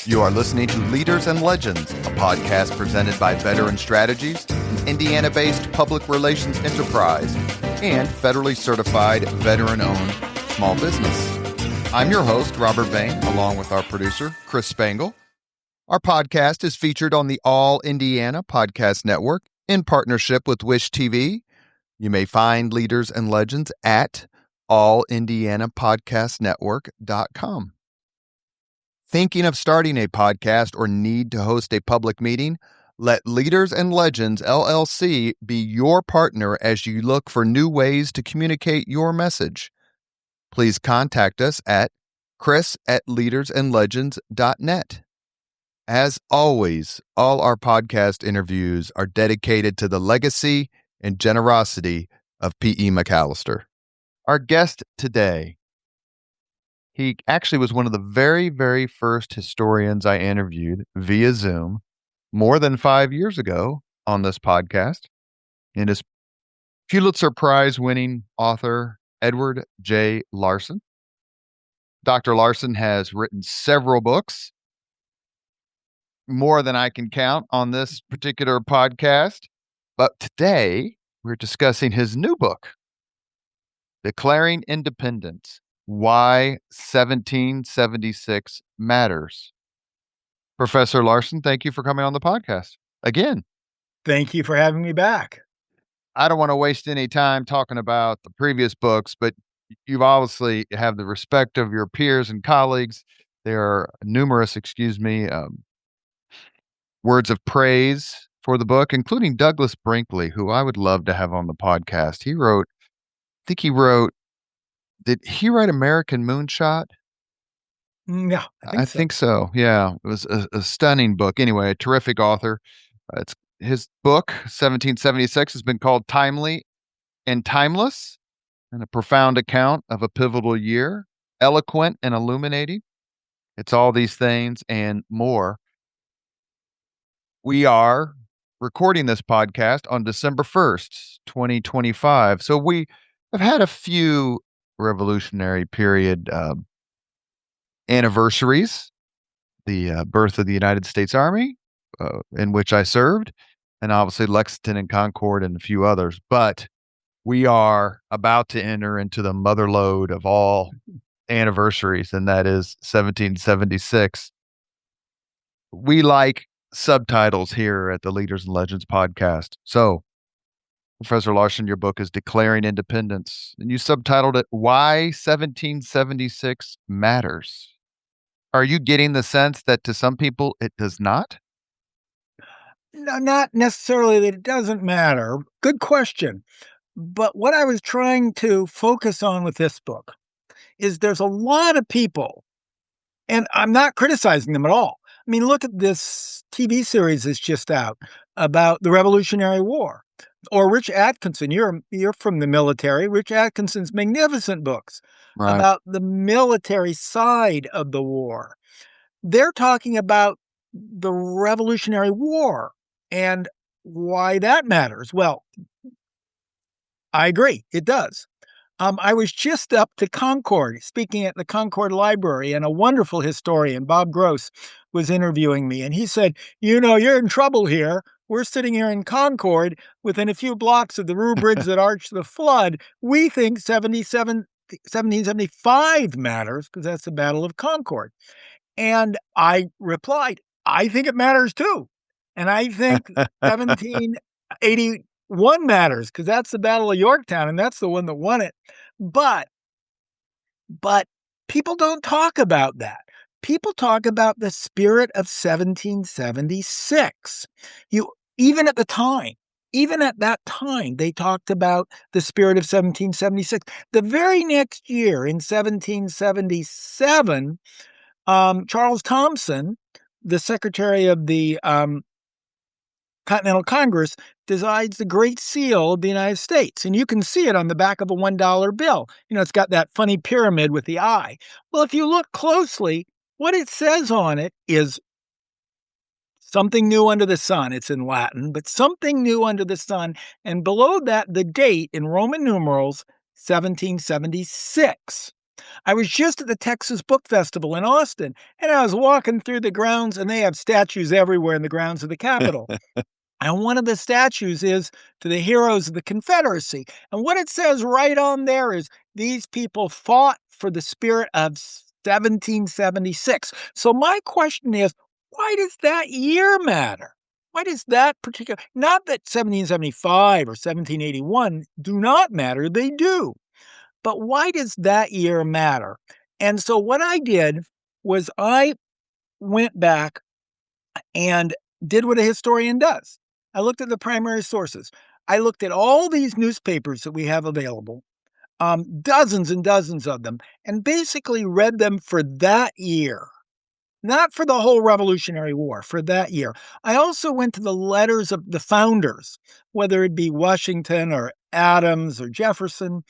You are listening to Leaders and Legends, a podcast presented by Veteran Strategies, an Indiana-based public relations enterprise, and federally certified veteran-owned small business. I'm your host, Robert Bain, along with our producer, Chris Spangle. Our podcast is featured on the All Indiana Podcast Network in partnership with Wish TV. You may find Leaders and Legends at allindianapodcastnetwork.com. Thinking of starting a podcast or need to host a public meeting? Let Leaders and Legends LLC be your partner as you look for new ways to communicate your message. Please contact us at chris@leadersandlegends.net. As always, all our podcast interviews are dedicated to the legacy and generosity of P.E. McAllister. Our guest today, he actually was one of the very, very first historians I interviewed via Zoom more than 5 years ago on this podcast, and is Pulitzer Prize-winning author Edward J. Larson. Dr. Larson has written several books, more than I can count on this particular podcast, but today we're discussing his new book, Declaring Independence: Why 1776 Matters. Professor Larson, thank you for coming on the podcast again. Thank you for having me back. I don't want to waste any time talking about the previous books, but you've obviously have the respect of your peers and colleagues. There are numerous, words of praise for the book, including Douglas Brinkley, who I would love to have on the podcast. Did he write American Moonshot? Yeah, I think so. Yeah, it was a stunning book. Anyway, a terrific author. It's his book, 1776, has been called Timely and Timeless, and a profound account of a pivotal year, eloquent and illuminating. It's all these things and more. We are recording this podcast on December 1st, 2025. So we have had a few Revolutionary period anniversaries, the birth of the United States Army, in which I served, and obviously Lexington and Concord and a few others. But we are about to enter into the motherlode of all anniversaries, and that is 1776. We like subtitles here at the Leaders and Legends podcast. So, Professor Larson, your book is Declaring Independence, and you subtitled it, Why 1776 Matters. Are you getting the sense that to some people it does not? No, not necessarily that it doesn't matter. Good question. But what I was trying to focus on with this book is there's a lot of people, and I'm not criticizing them at all. I mean, look at this TV series that's just out about the Revolutionary War. Or Rich Atkinson, you're from the military. Rich Atkinson's magnificent books about the military side of the war. They're talking about the Revolutionary War and why that matters. Well, I agree, it does. I was just up to Concord, speaking at the Concord Library, and a wonderful historian, Bob Gross, was interviewing me. And he said, you're in trouble here. We're sitting here in Concord within a few blocks of the Rue Bridge that arched the flood. We think 1775 matters because that's the Battle of Concord. And I replied, I think it matters too. And I think 1781 matters because that's the Battle of Yorktown, and that's the one that won it. But people don't talk about that. People talk about the spirit of 1776. Even at that time, they talked about the spirit of 1776. The very next year, in 1777, Charles Thomson, the Secretary of the Continental Congress, decides the Great Seal of the United States. And you can see it on the back of a $1 bill. It's got that funny pyramid with the eye. Well, if you look closely, what it says on it is something new under the sun. It's in Latin, but something new under the sun. And below that, the date in Roman numerals, 1776. I was just at the Texas Book Festival in Austin, and I was walking through the grounds, and they have statues everywhere in the grounds of the Capitol. And one of the statues is to the heroes of the Confederacy. And what it says right on there is these people fought for the spirit of 1776. So my question is, why does that year matter? Why does that particular, not that 1775 or 1781 do not matter, they do. But why does that year matter? And so what I did was I went back and did what a historian does. I looked at the primary sources. I looked at all these newspapers that we have available, dozens and dozens of them, and basically read them for that year, not for the whole Revolutionary War, for that year. I also went to the letters of the founders, whether it be Washington or Adams or Jefferson,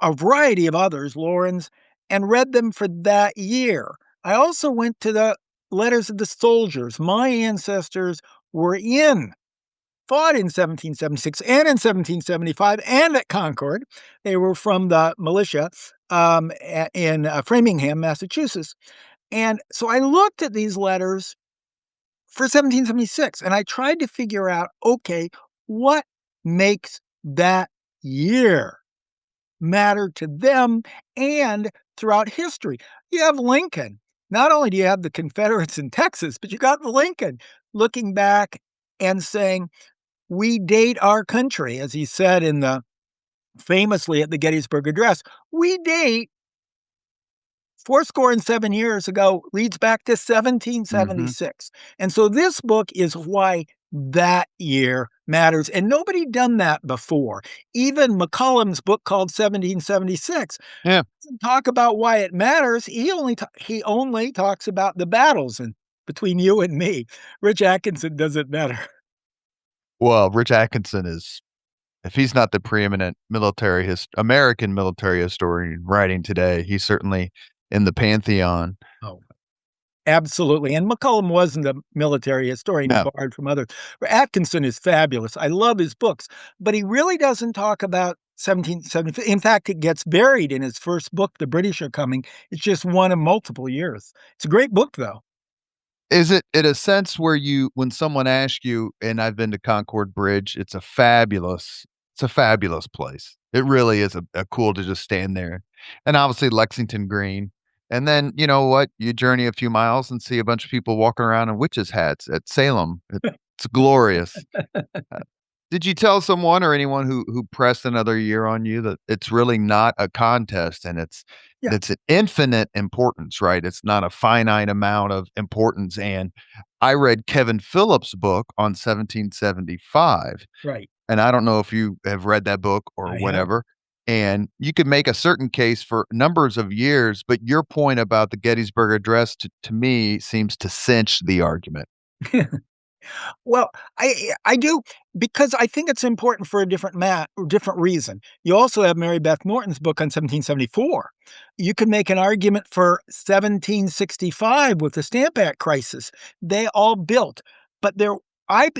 a variety of others, Lawrence, and read them for that year. I also went to the letters of the soldiers. My ancestors were fought in 1776 and in 1775 and at Concord. They were from the militia in Framingham, Massachusetts. And so I looked at these letters for 1776 and I tried to figure out, okay, what makes that year matter to them and throughout history? You have Lincoln. Not only do you have the Confederates in Texas, but you got Lincoln looking back and saying, we date our country, as he said famously at the Gettysburg Address, we date fourscore and 7 years ago, leads back to Hmm. 1776. And so this book is why that year matters. And nobody done that before. Even McCollum's book called 1776 Yeah. doesn't talk about why it matters. He only talks about the battles. And between you and me, Rich Atkinson doesn't matter. Well, Rich Atkinson is, if he's not the preeminent American military historian writing today, he's certainly in the pantheon. Oh, absolutely. And McCollum wasn't a military historian. He No. borrowed from others. Atkinson is fabulous. I love his books, but he really doesn't talk about 1770. In fact, it gets buried in his first book, The British Are Coming. It's just one of multiple years. It's a great book, though. Is it in a sense where when someone asks you, and I've been to Concord Bridge, it's a fabulous place. It really is a cool to just stand there. And obviously Lexington Green. And then you know what? You journey a few miles and see a bunch of people walking around in witches' hats at Salem. It's glorious. Uh, Did you tell someone or anyone who pressed another year on you that it's really not a contest and Yeah, it's an infinite importance, right? It's not a finite amount of importance. And I read Kevin Phillips' book on 1775, right. and I don't know if you have read that book or I have. whatever. And you could make a certain case for numbers of years, but your point about the Gettysburg Address to me seems to cinch the argument. Well, I do because I think it's important for a different reason. You also have Mary Beth Morton's book on 1774. You can make an argument for 1765 with the Stamp Act crisis. They all built, but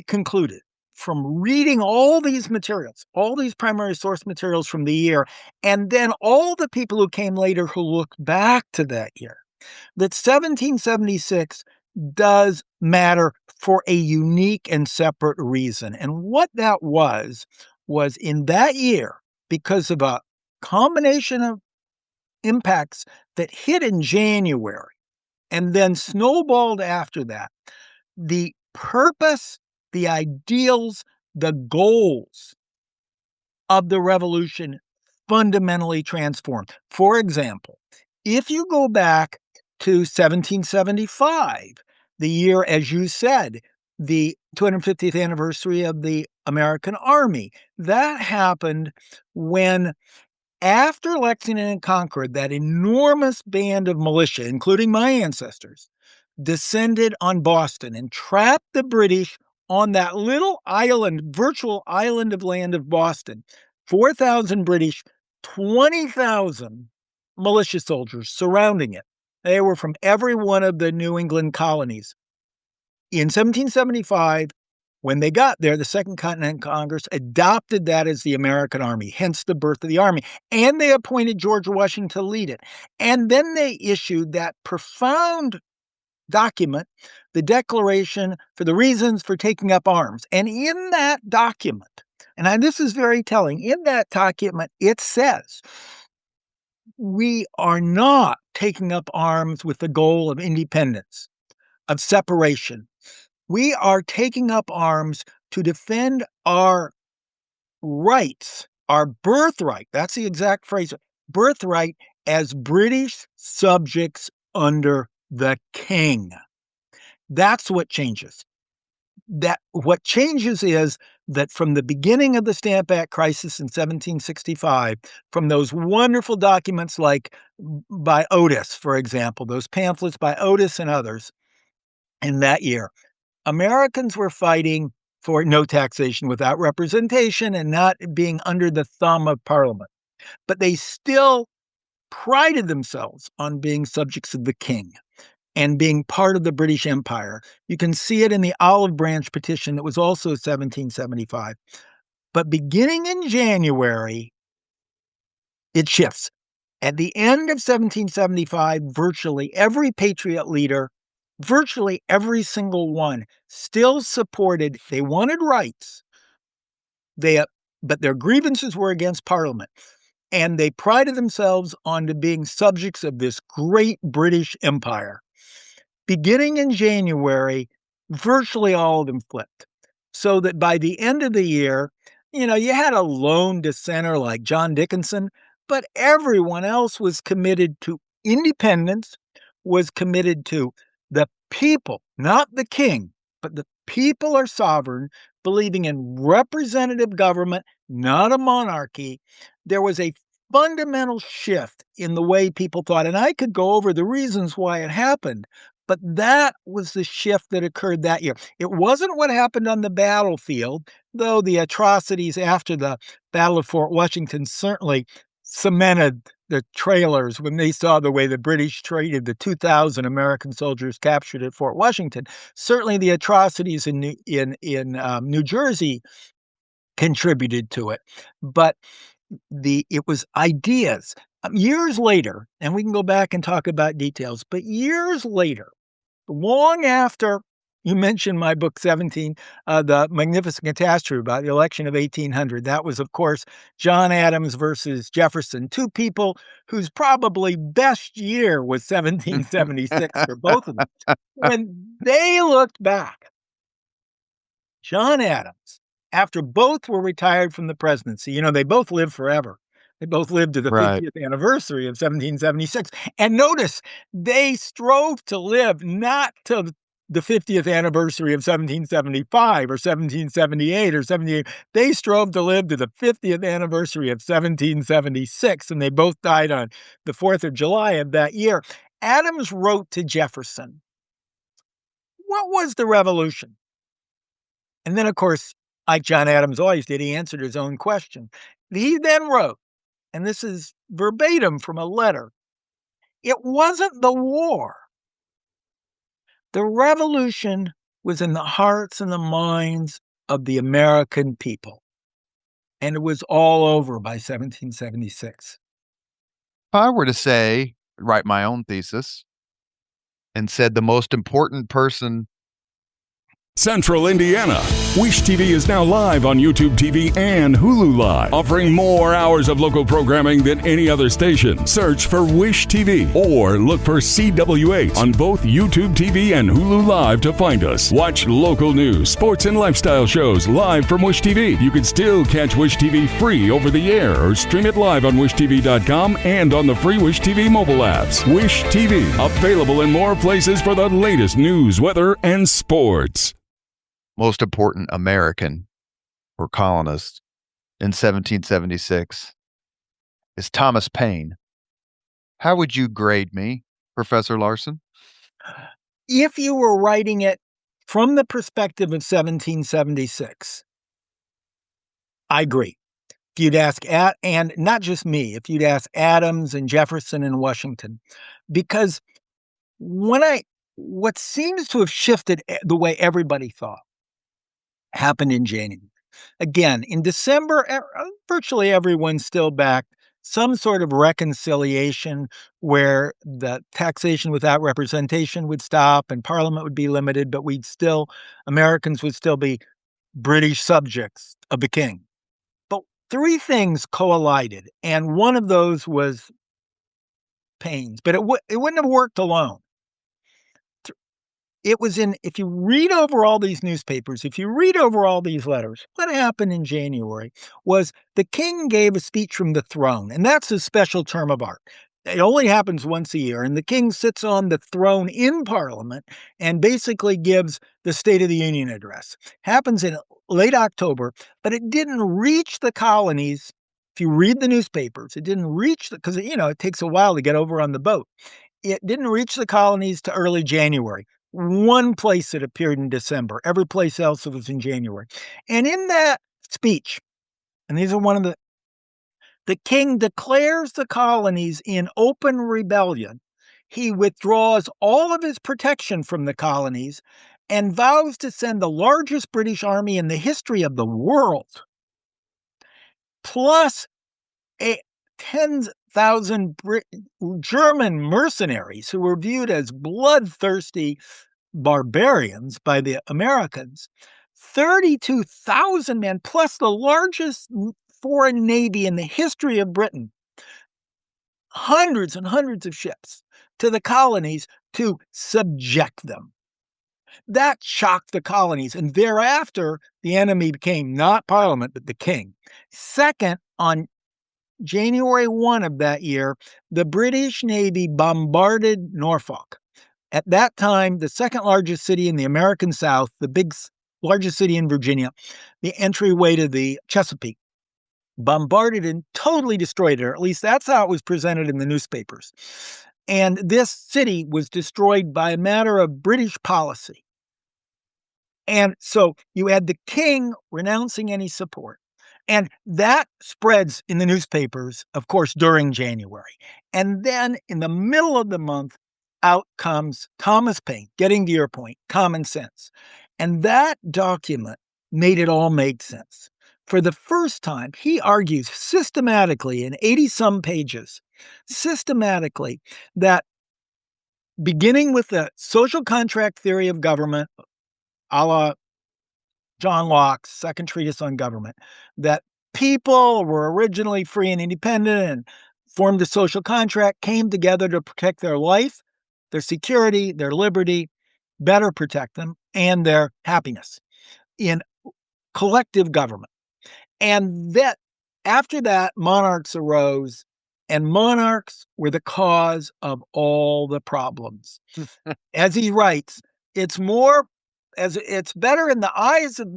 concluded from reading all these materials, all these primary source materials from the year, and then all the people who came later who looked back to that year, that 1776 does matter for a unique and separate reason. And what that was in that year, because of a combination of impacts that hit in January and then snowballed after that, the purpose, the ideals, the goals of the revolution fundamentally transformed. For example, if you go back to 1775, the year, as you said, the 250th anniversary of the American Army, that happened when, after Lexington and Concord, that enormous band of militia, including my ancestors, descended on Boston and trapped the British on that little island, virtual island of land of Boston. 4,000 British, 20,000 militia soldiers surrounding it. They were from every one of the New England colonies. In 1775, When they got there, the Second Continental Congress adopted that as the American Army, hence the birth of the Army. And they appointed George Washington to lead it. And then they issued that profound document, the Declaration for the Reasons for Taking Up Arms. And in that document, and this is very telling, in that document, it says, we are not taking up arms with the goal of independence, of separation. We are taking up arms to defend our rights, our birthright. That's the exact phrase, birthright as British subjects under the king. That's what changes. What changes is that from the beginning of the Stamp Act crisis in 1765, from those wonderful documents like by Otis, for example, those pamphlets by Otis and others in that year, Americans were fighting for no taxation without representation and not being under the thumb of Parliament. But they still prided themselves on being subjects of the king and being part of the British Empire. You can see it in the Olive Branch Petition that was also 1775. But beginning in January, it shifts. At the end of 1775, virtually every Patriot leader, virtually every single one, still supported, they wanted rights, but their grievances were against Parliament. And they prided themselves on being subjects of this great British Empire. Beginning in January, virtually all of them flipped. So that by the end of the year, you had a lone dissenter like John Dickinson, but everyone else was committed to independence, was committed to the people, not the king, but the people are sovereign, believing in representative government, not a monarchy. There was a fundamental shift in the way people thought, and I could go over the reasons why it happened, but that was the shift that occurred that year. It wasn't what happened on the battlefield, though the atrocities after the Battle of Fort Washington certainly cemented the trailers when they saw the way the British treated the 2,000 American soldiers captured at Fort Washington. Certainly the atrocities in New Jersey contributed to it. But it was ideas. Years later, and we can go back and talk about details, but years later, long after you mentioned my book 17, The Magnificent Catastrophe, about the election of 1800. That was, of course, John Adams versus Jefferson, two people whose probably best year was 1776 for both of them. When they looked back, John Adams, after both were retired from the presidency, they both lived forever. They both lived to the Right. 50th anniversary of 1776. And notice, they strove to live not to the 50th anniversary of 1775 or 1778 or 78. They strove to live to the 50th anniversary of 1776, and they both died on the 4th of July of that year. Adams wrote to Jefferson, what was the revolution? And then, of course, like John Adams always did, he answered his own question. He then wrote, and this is verbatim from a letter, it wasn't the war. The revolution was in the hearts and the minds of the American people. And it was all over by 1776. If I were to write my own thesis and said the most important person Central Indiana. Wish TV is now live on YouTube TV and Hulu Live, offering more hours of local programming than any other station. Search for Wish TV or look for CW8 on both YouTube TV and Hulu Live to find us. Watch local news, sports, and lifestyle shows live from Wish TV. You can still catch Wish TV free over the air or stream it live on wishtv.com and on the free Wish TV mobile apps. Wish TV, available in more places for the latest news, weather, and sports. most important American or colonist in 1776 is Thomas Paine. How would you grade me, Professor Larson? If you were writing it from the perspective of 1776, I agree. If you'd ask, and not just me, if you'd ask Adams and Jefferson and Washington, because what seems to have shifted the way everybody thought happened in January. Again, in December, virtually everyone still backed some sort of reconciliation where the taxation without representation would stop and Parliament would be limited, but Americans would still be British subjects of the king. But three things collided, and one of those was Paines, but it wouldn't have worked alone. If you read over all these newspapers, if you read over all these letters, what happened in January was the king gave a speech from the throne, and that's a special term of art. It only happens once a year, and the king sits on the throne in Parliament and basically gives the State of the Union address. Happens in late October, but it didn't reach the colonies. If you read the newspapers, it didn't reach because it takes a while to get over on the boat. It didn't reach the colonies to early January. One place it appeared in December. Every place else it was in January. And in that speech, and these are the king declares the colonies in open rebellion. He withdraws all of his protection from the colonies and vows to send the largest British army in the history of the world, plus 10,000 German mercenaries who were viewed as bloodthirsty barbarians by the Americans. 32,000 men, plus the largest foreign navy in the history of Britain. Hundreds and hundreds of ships to the colonies to subject them. That shocked the colonies, and thereafter, the enemy became not Parliament, but the king. Second, on January 1 of that year, the British Navy bombarded Norfolk. At that time, the second largest city in the American South, largest city in Virginia, the entryway to the Chesapeake, bombarded and totally destroyed it, or at least that's how it was presented in the newspapers. And this city was destroyed by a matter of British policy. And so you had the king renouncing any support. And that spreads in the newspapers, of course, during January. And then in the middle of the month, out comes Thomas Paine, getting to your point, Common Sense. And that document made it all make sense. For the first time, he argues systematically in 80-some pages, systematically, that beginning with the social contract theory of government, a la John Locke's second treatise on government, that people were originally free and independent and formed a social contract, came together to protect their life, their security, their liberty, better protect them, and their happiness in collective government. And that after that, monarchs arose, and monarchs were the cause of all the problems. As he writes, it's better in the eyes of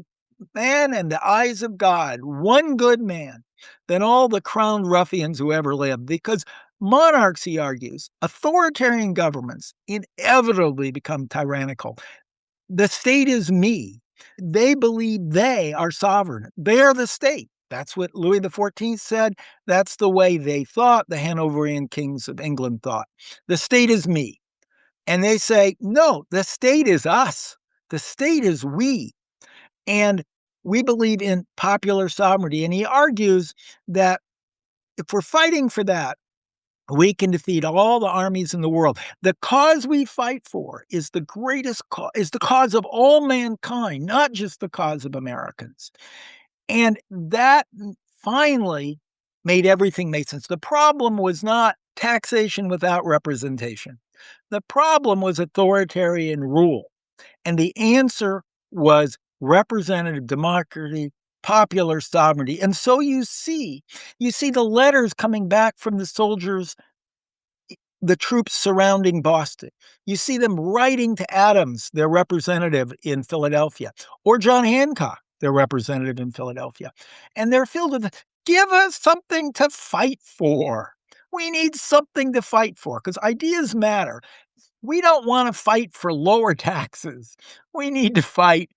man and the eyes of God, one good man, than all the crowned ruffians who ever lived. Because monarchs, he argues, authoritarian governments inevitably become tyrannical. The state is me. They believe they are sovereign. They are the state. That's what Louis XIV said. That's the way they thought, the Hanoverian kings of England thought. The state is me. And they say, no, the state is us. The state is we. And we believe in popular sovereignty. And he argues that if we're fighting for that, we can defeat all the armies in the world. The cause we fight for is the greatest cause, is the cause of all mankind, not just the cause of Americans. And that finally made everything make sense. The problem was not taxation without representation. The problem was authoritarian rule. And the answer was representative democracy, popular sovereignty. And so you see the letters coming back from the soldiers, the troops surrounding Boston. You see them writing to Adams, their representative in Philadelphia, or John Hancock, their representative in Philadelphia. And they're filled with, give us something to fight for. We need something to fight for because ideas matter. We don't want to fight for lower taxes. We need to fight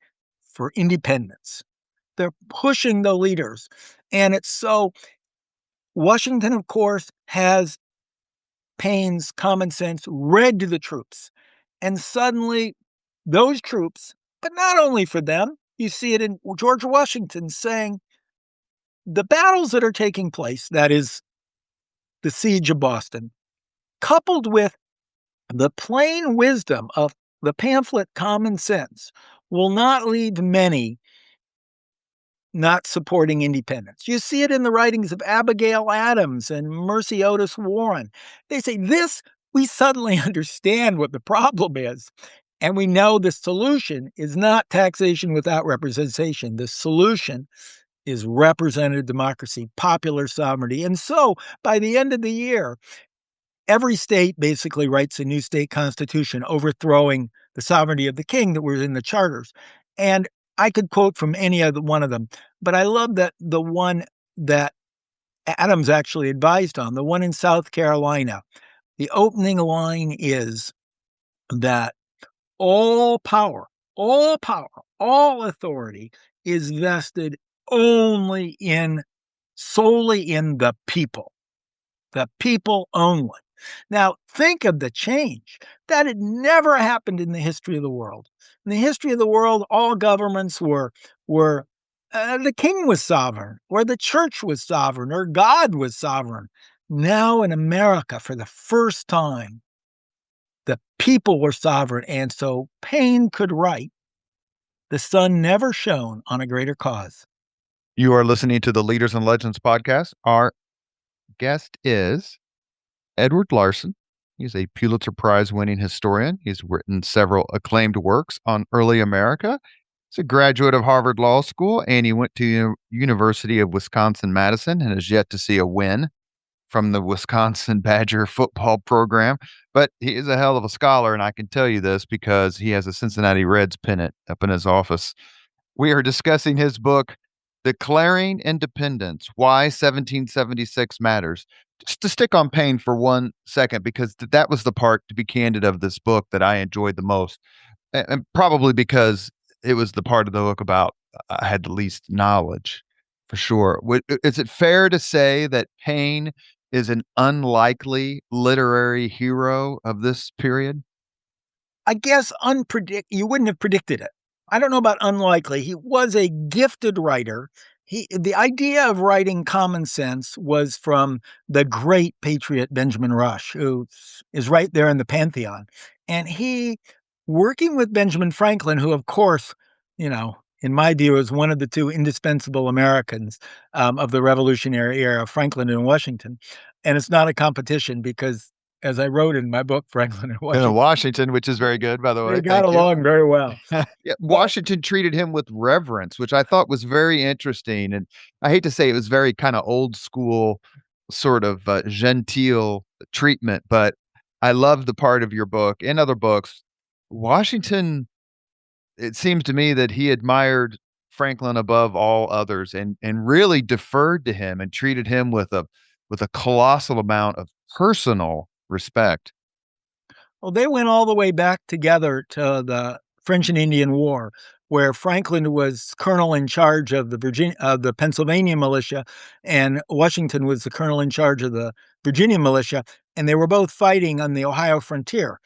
for independence. They're pushing the leaders. And it's so Washington, of course, has Paine's Common Sense read to the troops. And suddenly those troops, but not only for them, You see it in George Washington saying, the battles that are taking place, that is the siege of Boston, coupled with the plain wisdom of the pamphlet Common Sense, will not leave many not supporting independence. You see it in the writings of Abigail Adams and Mercy Otis Warren. They say, this, we suddenly understand what the problem is. And we know the solution is not taxation without representation. The solution is representative democracy, popular sovereignty. And so by the end of the year, every state basically writes a new state constitution overthrowing the sovereignty of the king that was in the charters. And I could quote from any other one of them, but I love that the one that Adams actually advised on, the one in South Carolina. The opening line is that all power, all authority is vested solely in the people only. Now, think of the change. That had never happened in the history of the world. In the history of the world, all governments were the king was sovereign, or the church was sovereign, or God was sovereign. Now in America, for the first time, the people were sovereign, and so Paine could write, "The sun never shone on a greater cause." You are listening to the Leaders and Legends podcast. Our guest is Edward Larson. He's a Pulitzer Prize winning historian. He's written several acclaimed works on early America. He's a graduate of Harvard Law School, and he went to University of Wisconsin-Madison and has yet to see a win from the Wisconsin Badger football program. But he is a hell of a scholar, and I can tell you this because he has a Cincinnati Reds pennant up in his office. We are discussing his book, Declaring Independence, Why 1776 Matters. Just to stick on Paine for 1 second, because that was the part, to be candid, of this book that I enjoyed the most. And probably because it was the part of the book about I had the least knowledge, for sure. Is it fair to say that Paine is an unlikely literary hero of this period? I guess you wouldn't have predicted it. I don't know about unlikely. He was a gifted writer. The idea of writing Common Sense was from the great patriot Benjamin Rush, who is right there in the pantheon. And he, working with Benjamin Franklin, who, of course, in my view, is one of the two indispensable Americans of the Revolutionary era, Franklin and Washington. And it's not a competition because, as I wrote in my book, Franklin and Washington. Washington, which is very good, by the way. They got along very well. Yeah, Washington treated him with reverence, which I thought was very interesting. And I hate to say it was very kind of old school, sort of genteel treatment, but I love the part of your book and other books. Washington, it seems to me that he admired Franklin above all others and really deferred to him and treated him with a colossal amount of personal respect. Well, they went all the way back together to the French and Indian War, where Franklin was colonel in charge of the Pennsylvania militia, and Washington was the colonel in charge of the Virginia militia, and they were both fighting on the Ohio frontier.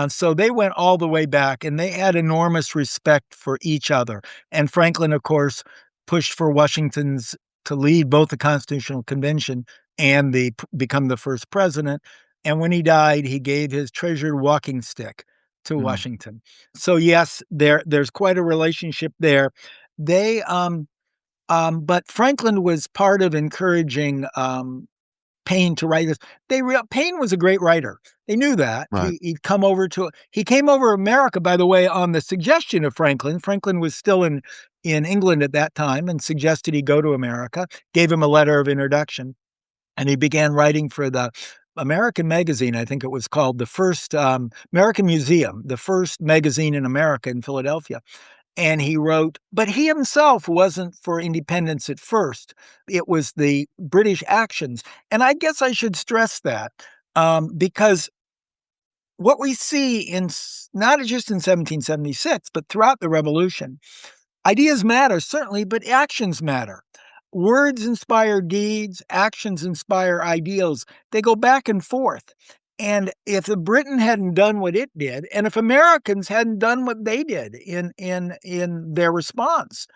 So they went all the way back, and they had enormous respect for each other. And Franklin, of course, pushed for Washington's to lead both the Constitutional Convention and become the first president. And when he died, he gave his treasured walking stick to Washington. So yes, there's quite a relationship there. But Franklin was part of encouraging Paine to write this. Paine was a great writer. They knew that. Right. He came over America, by the way, on the suggestion of Franklin. Franklin was still in England at that time and suggested he go to America, gave him a letter of introduction, and he began writing for the American magazine, I think it was called, the first American Museum, the first magazine in America in Philadelphia. And he wrote, but he himself wasn't for independence at first. It was the British actions. And I guess I should stress that because what we see not just in 1776, but throughout the Revolution, ideas matter, certainly, but actions matter. Words inspire deeds, actions inspire ideals. They go back and forth. And if Britain hadn't done what it did, and if Americans hadn't done what they did in their response,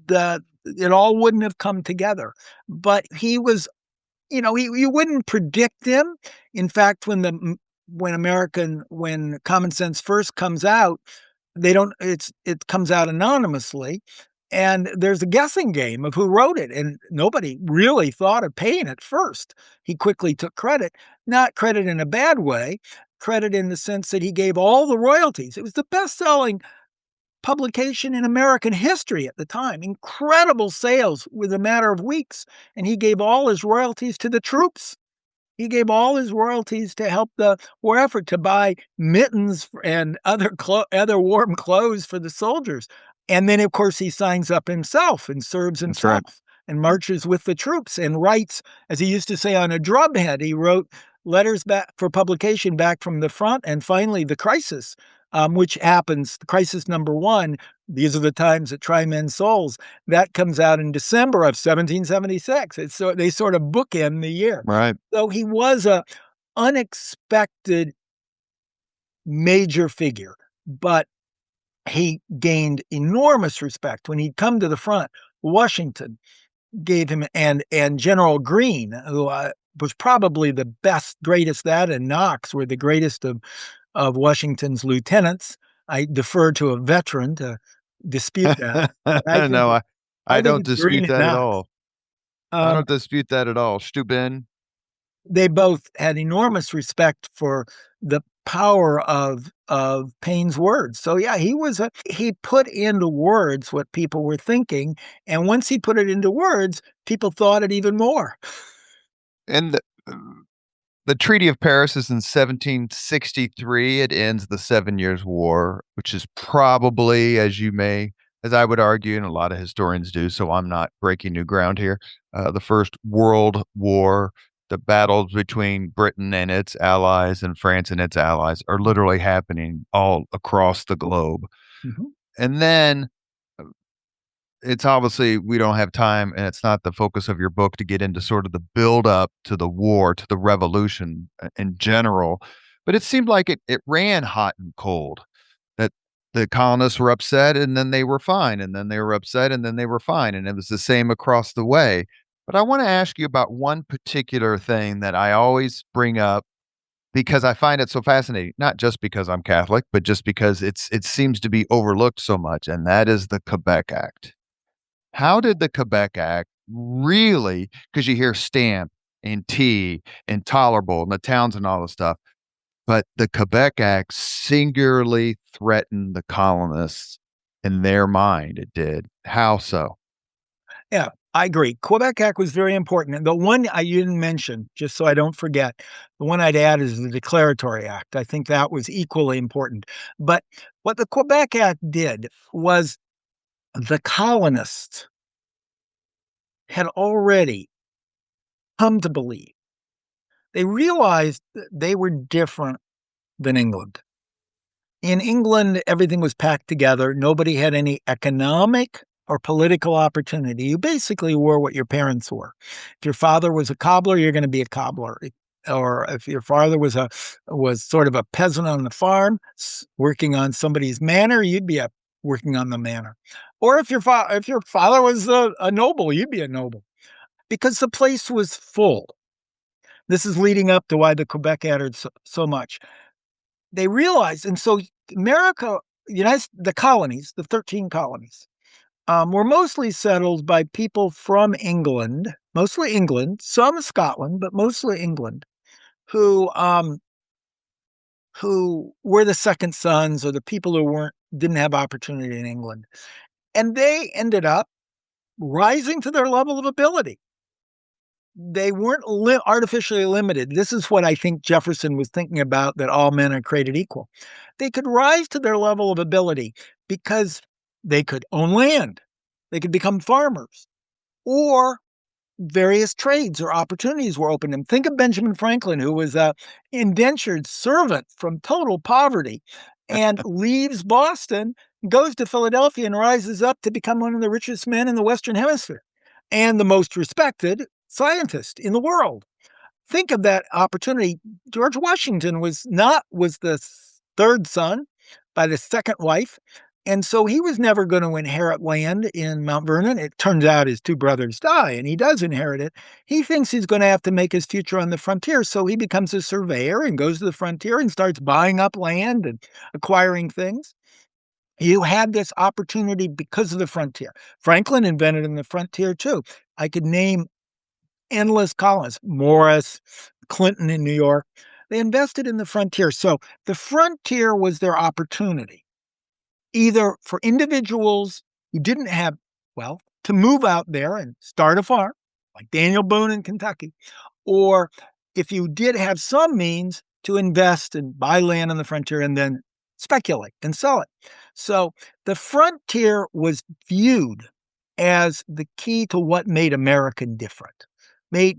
it all wouldn't have come together. But he was, you wouldn't predict him. In fact, when Common Sense first comes out, it comes out anonymously, and there's a guessing game of who wrote it, and nobody really thought of paying it first. He quickly took credit, not credit in a bad way, credit in the sense that he gave all the royalties. It was the best-selling publication in American history at the time. Incredible sales within a matter of weeks, and he gave all his royalties to the troops. He gave all his royalties to help the war effort, to buy mittens and other warm clothes for the soldiers. And then, of course, he signs up himself and serves That's right. himself and marches with the troops and writes, as he used to say, on a drumhead. He wrote letters back for publication back from the front, and finally the crisis, which happens, the crisis number one. These are the times that try men's souls. That comes out in December of 1776. They sort of bookend the year. Right. So he was a unexpected major figure, but he gained enormous respect when he'd come to the front. Washington gave him, and General Greene, who was probably the best, greatest. That and Knox were the greatest of Washington's lieutenants. I defer to a veteran to dispute that. No, I think don't it's Greene dispute and that at Knox. all. I don't dispute that at all. Steuben. They both had enormous respect for the power of Paine's words. So yeah, he put into words what people were thinking, and once he put it into words, people thought it even more. And the Treaty of Paris is in 1763. It ends the 7 Years' War, which is probably, as I would argue, and a lot of historians do, so I'm not breaking new ground here, the first World War. The battles between Britain and its allies and France and its allies are literally happening all across the globe. Mm-hmm. And then it's obviously, we don't have time, and it's not the focus of your book to get into sort of the build up to the war, to the revolution in general. But it seemed like it ran hot and cold, that the colonists were upset and then they were fine, and then they were upset and then they were fine. And it was the same across the way. But I want to ask you about one particular thing that I always bring up because I find it so fascinating, not just because I'm Catholic, but just because it seems to be overlooked so much, and that is the Quebec Act. How did the Quebec Act really, because you hear stamp and tea and tolerable and the towns and all this stuff, but the Quebec Act singularly threatened the colonists in their mind. It did. How so? Yeah, I agree. Quebec Act was very important. And the one you didn't mention, just so I don't forget, the one I'd add is the Declaratory Act. I think that was equally important. But what the Quebec Act did was the colonists had already come to believe. They realized that they were different than England. In England, everything was packed together. Nobody had any economic or political opportunity. You basically were what your parents were. If your father was a cobbler, you're going to be a cobbler. Or if your father was sort of a peasant on the farm, working on somebody's manor, you'd be working on the manor. Or if your father was a noble, you'd be a noble, because the place was full. This is leading up to why the Quebec added so much. They realized, and so America, the colonies, the 13 colonies, were mostly settled by people from England, mostly England, some Scotland, but mostly England, who were the second sons or the people who didn't have opportunity in England. And they ended up rising to their level of ability. They weren't artificially limited. This is what I think Jefferson was thinking about, that all men are created equal. They could rise to their level of ability because they could own land. They could become farmers, or various trades or opportunities were open to them. Think of Benjamin Franklin, who was an indentured servant from total poverty and leaves Boston, goes to Philadelphia, and rises up to become one of the richest men in the Western Hemisphere and the most respected scientist in the world. think of that opportunity. George Washington was the third son by the second wife. And so he was never going to inherit land in Mount Vernon. It turns out his two brothers die, and he does inherit it. He thinks he's going to have to make his future on the frontier. So he becomes a surveyor and goes to the frontier and starts buying up land and acquiring things. You had this opportunity because of the frontier. Franklin invented in the frontier, too. I could name endless colonists. Morris, Clinton in New York. They invested in the frontier. So the frontier was their opportunity, either for individuals who didn't have wealth to move out there and start a farm, like Daniel Boone in Kentucky, or if you did have some means to invest and buy land on the frontier and then speculate and sell it. So the frontier was viewed as the key to what made America different.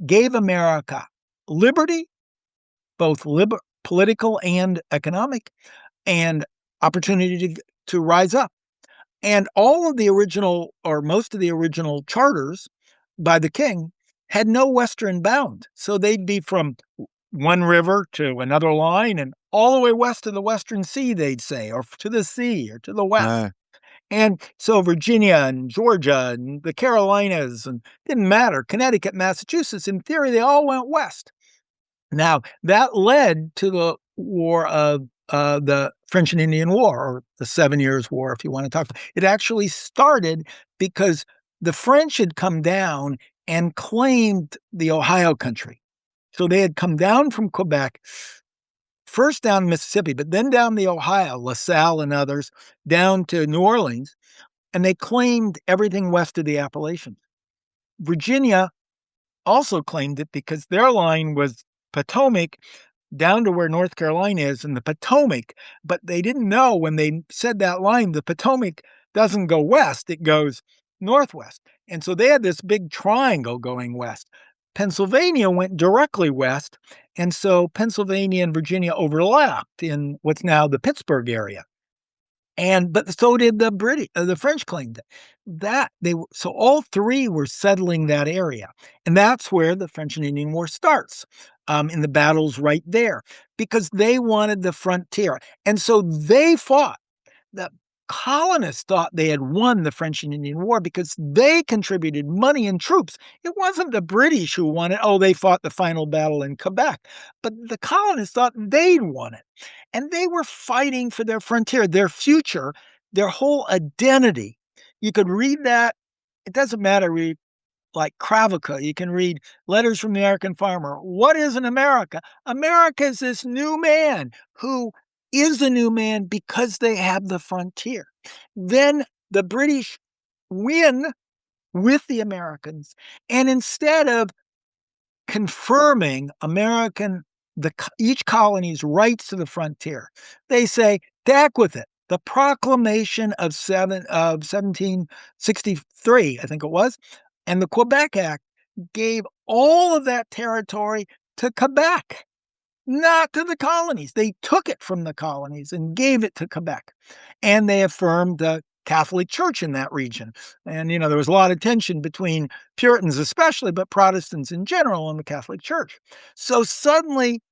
Gave America liberty, both political and economic, and opportunity to rise up. And all of the original, or most of the original charters by the king had no western bound. So they'd be from one river to another line and all the way west of the Western Sea, they'd say, or to the sea or to the west. And so Virginia and Georgia and the Carolinas, and didn't matter, Connecticut, Massachusetts, in theory, they all went west. Now, that led to the war of the French and Indian War, or the 7 Years' War, if you want to talk. It actually started because the French had come down and claimed the Ohio country. So they had come down from Quebec, first down Mississippi, but then down the Ohio, LaSalle and others, down to New Orleans, and they claimed everything west of the Appalachians. Virginia also claimed it because their line was Potomac down to where North Carolina is in the Potomac, but they didn't know when they said that line, the Potomac doesn't go west, it goes northwest. And so they had this big triangle going west. Pennsylvania went directly west, and so Pennsylvania and Virginia overlapped in what's now the Pittsburgh area. But so did the French claimed it. So all three were settling that area. And that's where the French and Indian War starts, in the battles right there, because they wanted the frontier. And so they fought. The colonists thought they had won the French and Indian War because they contributed money and troops. It wasn't the British who won it. Oh, they fought the final battle in Quebec. But the colonists thought they'd won it. And they were fighting for their frontier, their future, their whole identity. You could read that. It doesn't matter. Read like Kravoka. You can read Letters from the American Farmer. What is an America? America is this new man who is a new man because they have the frontier. Then the British win with the Americans. And instead of confirming each colony's rights to the frontier, they say, to heck with it. The Proclamation of 1763, I think it was, and the Quebec Act gave all of that territory to Quebec, not to the colonies. They took it from the colonies and gave it to Quebec. And they affirmed the Catholic Church in that region. And, there was a lot of tension between Puritans especially, but Protestants in general and the Catholic Church. So suddenly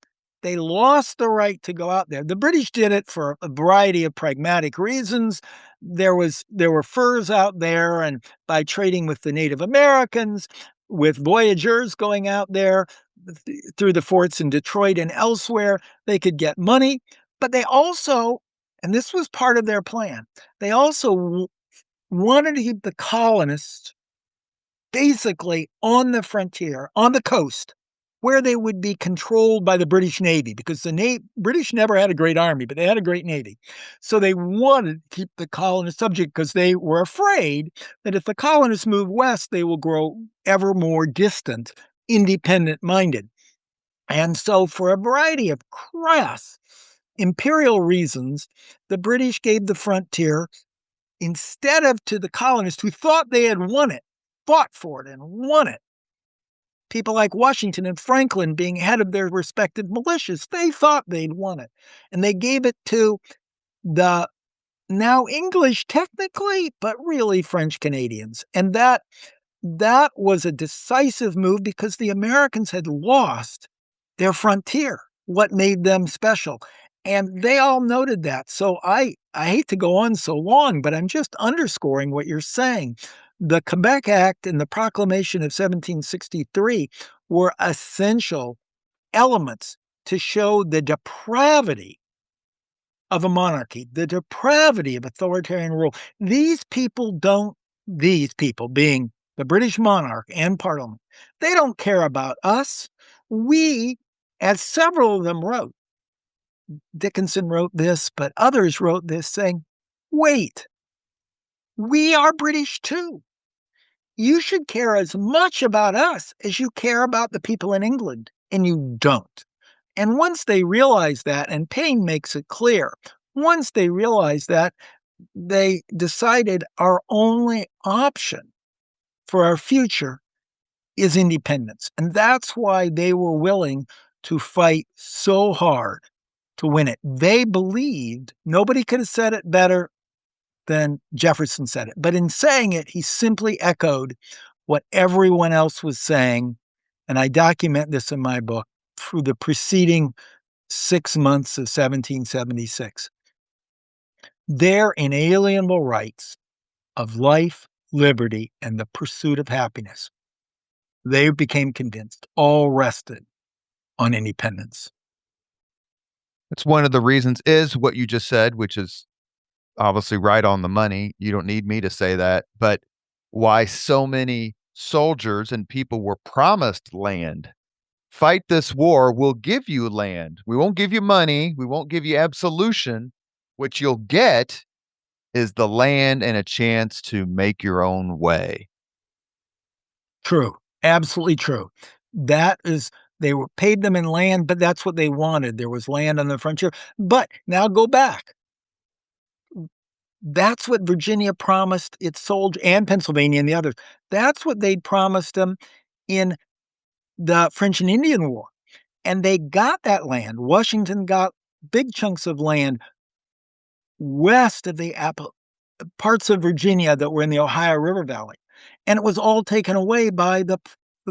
they lost the right to go out there. The British did it for a variety of pragmatic reasons. There were furs out there, and by trading with the Native Americans, with voyageurs going out there through the forts in Detroit and elsewhere, they could get money. But they also, and this was part of their plan, they also wanted to keep the colonists basically on the frontier, on the coast, where they would be controlled by the British Navy, because the British never had a great army, but they had a great Navy. So they wanted to keep the colonists subject because they were afraid that if the colonists move west, they will grow ever more distant, independent-minded. And so for a variety of crass imperial reasons, the British gave the frontier, instead of to the colonists who thought they had won it, fought for it and won it. People like Washington and Franklin being head of their respective militias, they thought they'd won it. And they gave it to the now English technically, but really French Canadians. And that was a decisive move because the Americans had lost their frontier, what made them special. And they all noted that. So I hate to go on so long, but I'm just underscoring what you're saying. The Quebec Act and the Proclamation of 1763 were essential elements to show the depravity of a monarchy, the depravity of authoritarian rule. These people being the British monarch and Parliament, they don't care about us. We, as several of them wrote, Dickinson wrote this, but others wrote this saying, wait, we are British too. You should care as much about us as you care about the people in England, and you don't. And once they realize that, and Paine makes it clear, once they realize that, they decided our only option for our future is independence. And that's why they were willing to fight so hard to win it. They believed, nobody could have said it better than Jefferson said it. But in saying it, he simply echoed what everyone else was saying. And I document this in my book through the preceding 6 months of 1776. Their inalienable rights of life, liberty, and the pursuit of happiness, they became convinced, all rested on independence. That's one of the reasons is what you just said, which is obviously right on the money. You don't need me to say that, but why so many soldiers and people were promised land. Fight this war, we'll give you land. We won't give you money. We won't give you absolution. What you'll get is the land and a chance to make your own way. True. Absolutely true. That is, they were paid them in land, but that's what they wanted. There was land on the frontier. But now go back. That's what Virginia promised its soldiers, and Pennsylvania and the others. That's what they'd promised them in the French and Indian War. And they got that land. Washington got big chunks of land west of the parts of Virginia that were in the Ohio River Valley. And it was all taken away by the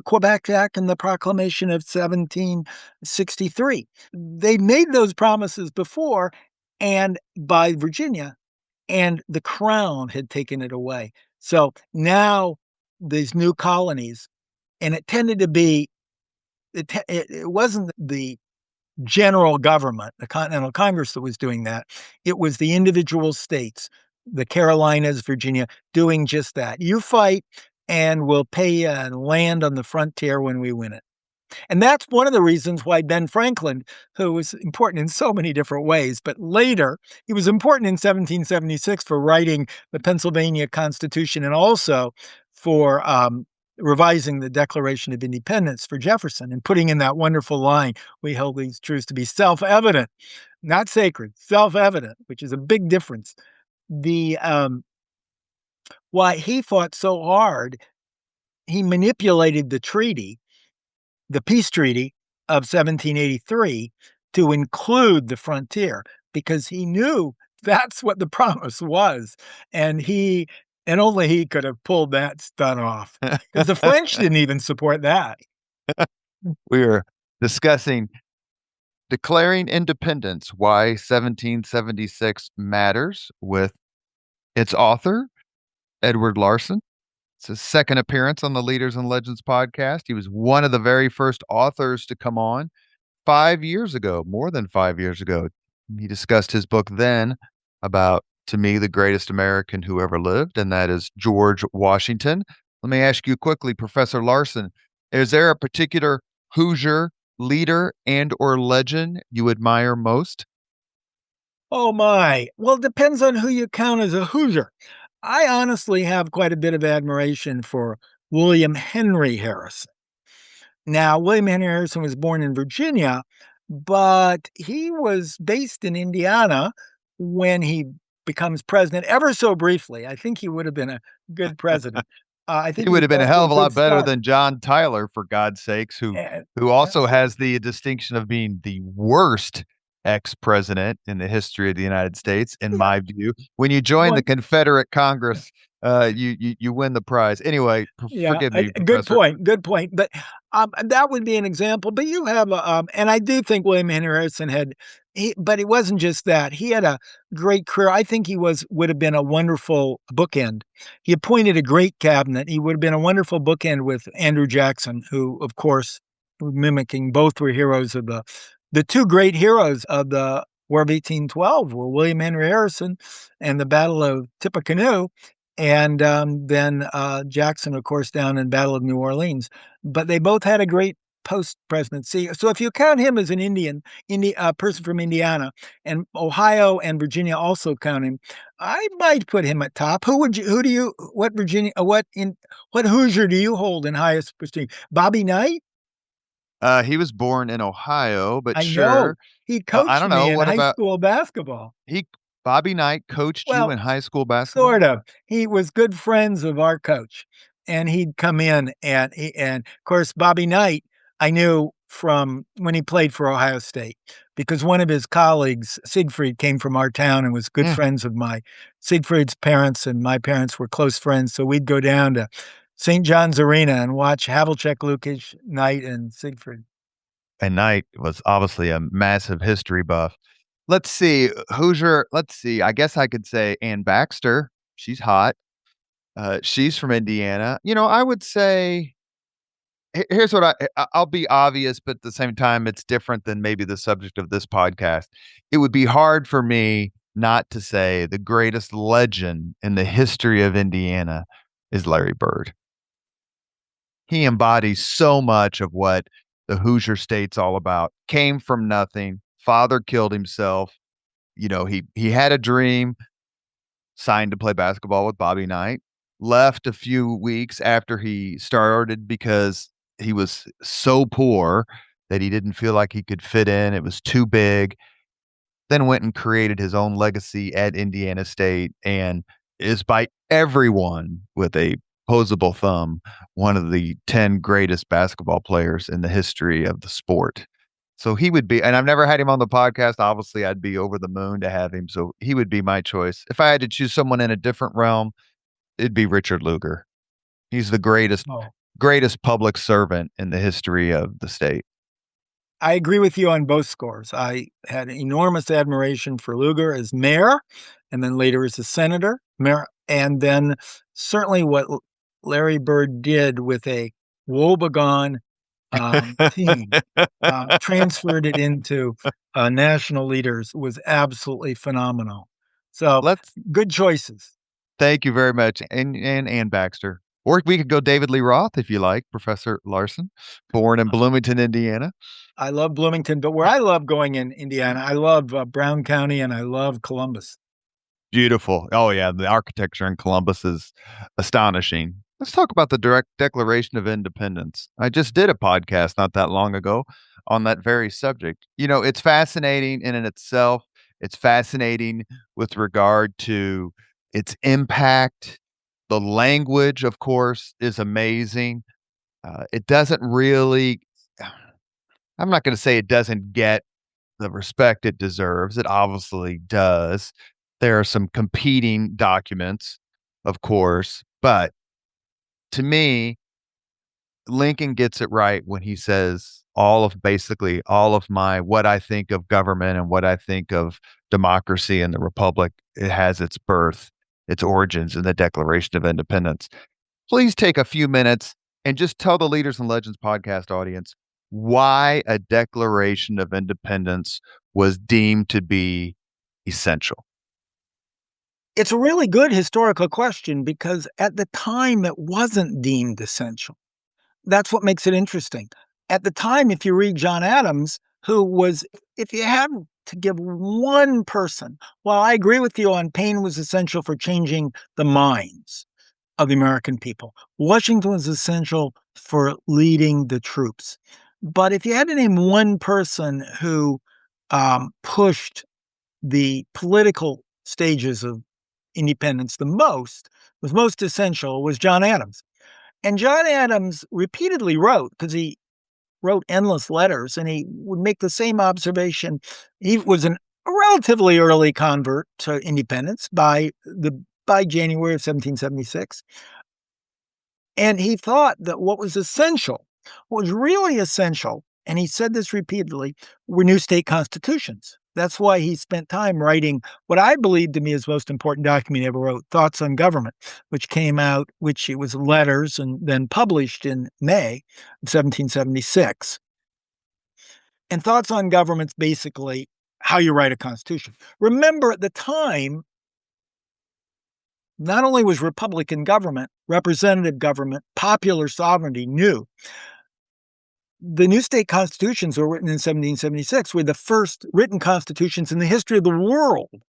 Quebec Act and the Proclamation of 1763. They made those promises before, and by Virginia, and the crown had taken it away. So now these new colonies, and it tended to be, it wasn't the general government, the Continental Congress that was doing that. It was the individual states, the Carolinas, Virginia, doing just that. You fight, and we'll pay you land on the frontier when we win it. And that's one of the reasons why Ben Franklin, who was important in so many different ways, but later he was important in 1776 for writing the Pennsylvania Constitution and also for revising the Declaration of Independence for Jefferson and putting in that wonderful line, we hold these truths to be self-evident, not sacred, self-evident, which is a big difference. Why he fought so hard, he manipulated the treaty, the peace treaty of 1783, to include the frontier because he knew that's what the promise was. And only he could have pulled that stunt off because the French didn't even support that. We are discussing declaring independence, why 1776 matters, with its author, Edward Larson. It's his second appearance on the Leaders and Legends podcast. He was one of the very first authors to come on 5 years ago, more than 5 years ago. He discussed his book then about, to me, the greatest American who ever lived, and that is George Washington. Let me ask you quickly, Professor Larson, is there a particular Hoosier leader and or legend you admire most? Oh my. Well, it depends on who you count as a Hoosier. I honestly have quite a bit of admiration for William Henry Harrison. Now, William Henry Harrison was born in Virginia, but he was based in Indiana when he becomes president, ever so briefly. I think he would have been a good president. I think He would have been a hell of a lot better start. than John Tyler, for God's sakes, who And- also has the distinction of being the worst ex-president in the history of the United States, in my view. When you join the Confederate Congress, you win the prize. Anyway, Yeah, forgive me, good Professor. point, good point. But, that would be an example, but you have and I do think William Henry Harrison but it wasn't just that. He had a great career. I think he would have been a wonderful bookend. He appointed a great cabinet. He would have been a wonderful bookend with Andrew Jackson, who, of course, mimicking both were heroes of the two great heroes of the War of 1812 were William Henry Harrison and the Battle of Tippecanoe, and then Jackson, of course, down in Battle of New Orleans. But they both had a great post-presidency. So if you count him as an person from Indiana, and Ohio and Virginia also count him, I might put him at top. What Hoosier do you hold in highest esteem? Bobby Knight? He was born in Ohio, but I know. sure. He I coached don't me know. in What high about school basketball. he? Bobby Knight coached you Well, in high school basketball? sort of. He was good friends of our coach, and he'd come in and of course, Bobby Knight, I knew from when he played for Ohio State because one of his colleagues, Siegfried, came from our town and was good Mm. friends of Siegfried's parents and my parents were close friends, so we'd go down to St. John's Arena and watch Havlicek, Lukic, Knight, and Siegfried. And Knight was obviously a massive history buff. Let's see, Hoosier. Let's see. I guess I could say Ann Baxter. She's hot. She's from Indiana. I would say here's what I'll be obvious, but at the same time, it's different than maybe the subject of this podcast. It would be hard for me not to say the greatest legend in the history of Indiana is Larry Bird. He embodies so much of what the Hoosier State's all about. Came from nothing. Father killed himself. He had a dream, signed to play basketball with Bobby Knight, left a few weeks after he started because he was so poor that he didn't feel like he could fit in. It was too big. Then went and created his own legacy at Indiana State and is by everyone with a posable thumb one of the 10 greatest basketball players in the history of the sport. So he would be, and I've never had him on the podcast. Obviously, I'd be over the moon to have him. So he would be my choice. If I had to choose someone in a different realm, it'd be Richard Lugar. He's the Oh. greatest public servant in the history of the state. I agree with you on both scores. I had enormous admiration for Lugar as mayor, and then later as a senator, mayor, and then certainly what Larry Bird did with a woebegone team, transferred it into national leaders was absolutely phenomenal. So Let's good choices. Thank you very much. And Ann Baxter. Or we could go David Lee Roth if you like, Professor Larson, born in Bloomington, Indiana. I love Bloomington, but where I love going in Indiana, I love Brown County and I love Columbus. Beautiful. Oh, yeah. The architecture in Columbus is astonishing. Let's talk about the direct Declaration of Independence. I just did a podcast not that long ago on that very subject. It's fascinating in and itself. It's fascinating with regard to its impact. The language, of course, is amazing. It doesn't really, I'm not going to say it doesn't get the respect it deserves. It obviously does. There are some competing documents, of course, but to me, Lincoln gets it right when he says basically all of my what I think of government and what I think of democracy and the republic, it has its birth, its origins in the Declaration of Independence. Please take a few minutes and just tell the Leaders and Legends podcast audience why a Declaration of Independence was deemed to be essential. It's a really good historical question because at the time it wasn't deemed essential. That's what makes it interesting. At the time, if you read John Adams, if you had to give one person, while I agree with you on Paine was essential for changing the minds of the American people, Washington was essential for leading the troops. But if you had to name one person who pushed the political stages of independence was most essential, was John Adams. And John Adams repeatedly wrote, because he wrote endless letters, and he would make the same observation. He was a relatively early convert to independence by the by January of 1776. And he thought that what was essential, what was really essential, and he said this repeatedly, were new state constitutions. That's why he spent time writing what I believe to me is the most important document he ever wrote, Thoughts on Government, which came out, which it was letters and then published in May of 1776. And Thoughts on Government's basically how you write a constitution. Remember, at the time, not only was Republican government, representative government, popular sovereignty new, the new state constitutions were written in 1776, were the first written constitutions in the history of the world.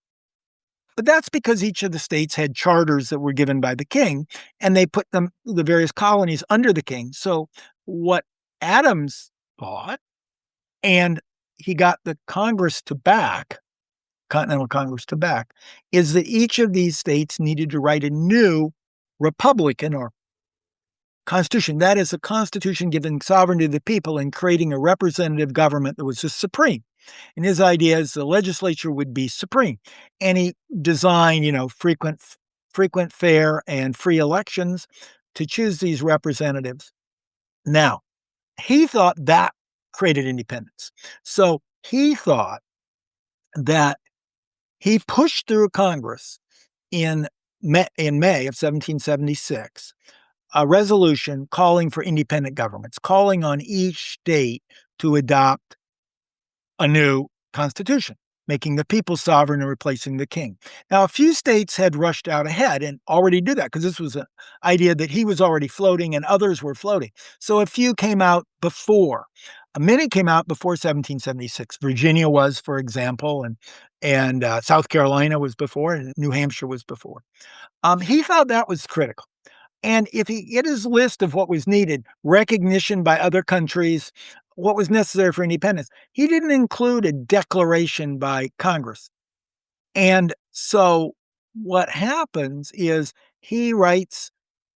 But that's because each of the states had charters that were given by the king, and they put them, the various colonies, under the king. So what Adams thought, and he got the Congress to back, Continental Congress to back, is that each of these states needed to write a new republican or constitution. That is, a constitution giving sovereignty to the people and creating a representative government that was the supreme. And his idea is the legislature would be supreme. And he designed, frequent, fair, and free elections to choose these representatives. Now, he thought that created independence. So he thought that he pushed through Congress in May of 1776 a resolution calling for independent governments, calling on each state to adopt a new constitution, making the people sovereign and replacing the king. Now, a few states had rushed out ahead and already did that because this was an idea that he was already floating and others were floating. So a few came out before. Many came out before 1776. Virginia was, for example, and South Carolina was before, and New Hampshire was before. He thought that was critical. And if he get his list of what was needed, recognition by other countries, what was necessary for independence, he didn't include a declaration by Congress. And so what happens is he writes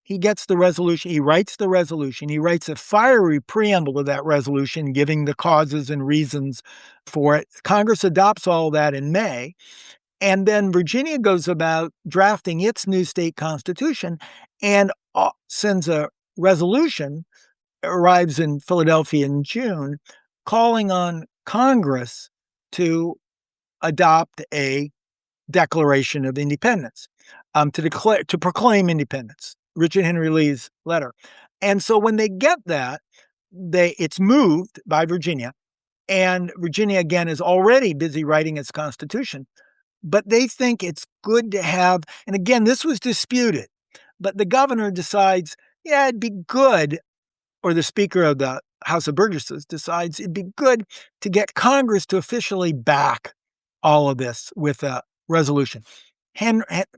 the resolution, he writes a fiery preamble to that resolution, giving the causes and reasons for it. Congress adopts all that in May. And then Virginia goes about drafting its new state constitution and sends a resolution, arrives in Philadelphia in June, calling on Congress to adopt a Declaration of Independence, to proclaim independence. Richard Henry Lee's letter. And so when they get that, it's moved by Virginia, and Virginia again is already busy writing its constitution. But they think it's good to have, and again, this was disputed, but the governor decides, yeah, it'd be good, or the Speaker of the House of Burgesses decides it'd be good to get Congress to officially back all of this with a resolution.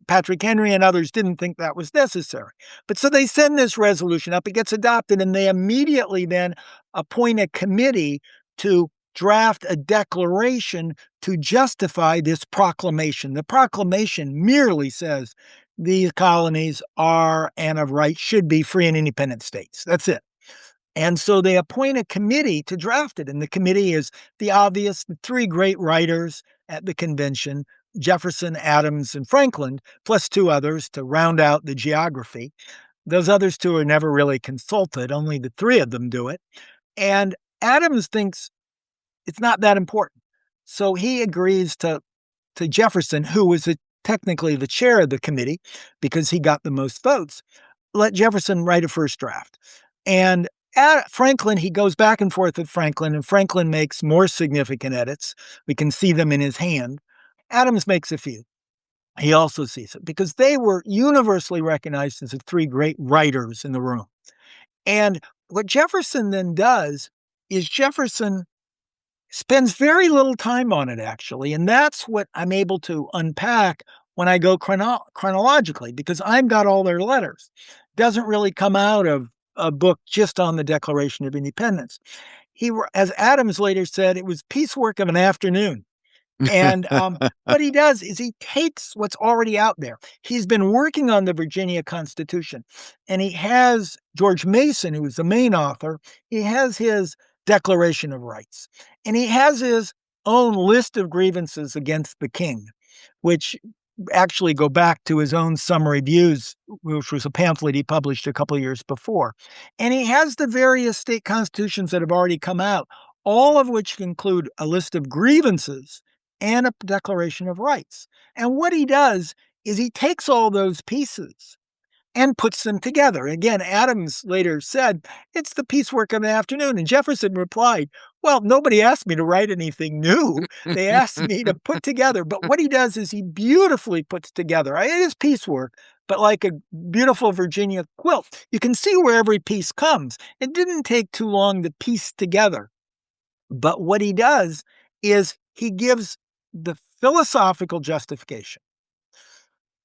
Patrick Henry and others didn't think that was necessary. But so they send this resolution up, it gets adopted, and they immediately then appoint a committee to draft a declaration to justify this proclamation. The proclamation merely says these colonies are and of right should be free and independent states. That's it. And so they appoint a committee to draft it. And the committee is the three great writers at the convention, Jefferson, Adams, and Franklin, plus two others to round out the geography. Those others two are never really consulted. Only the three of them do it. And Adams thinks it's not that important. So he agrees to Jefferson, who was technically the chair of the committee because he got the most votes, let Jefferson write a first draft. And Franklin, he goes back and forth with Franklin, and Franklin makes more significant edits. We can see them in his hand. Adams makes a few. He also sees it because they were universally recognized as the three great writers in the room. And what Jefferson then does is Jefferson spends very little time on it, actually. And that's what I'm able to unpack when I go chronologically, because I've got all their letters. It doesn't really come out of a book just on the Declaration of Independence. As Adams later said, it was piecework of an afternoon. And what he does is he takes what's already out there. He's been working on the Virginia Constitution, and he has George Mason, who is the main author. He has his Declaration of Rights, and he has his own list of grievances against the king, which actually go back to his own Summary Views, which was a pamphlet he published a couple of years before. And he has the various state constitutions that have already come out, all of which include a list of grievances and a Declaration of Rights. And what he does is he takes all those pieces and puts them together. Again, Adams later said, it's the piecework of the afternoon. And Jefferson replied, well, nobody asked me to write anything new. They asked me to put together. But what he does is he beautifully puts together. It is piecework, but like a beautiful Virginia quilt. You can see where every piece comes. It didn't take too long to piece together. But what he does is he gives the philosophical justification.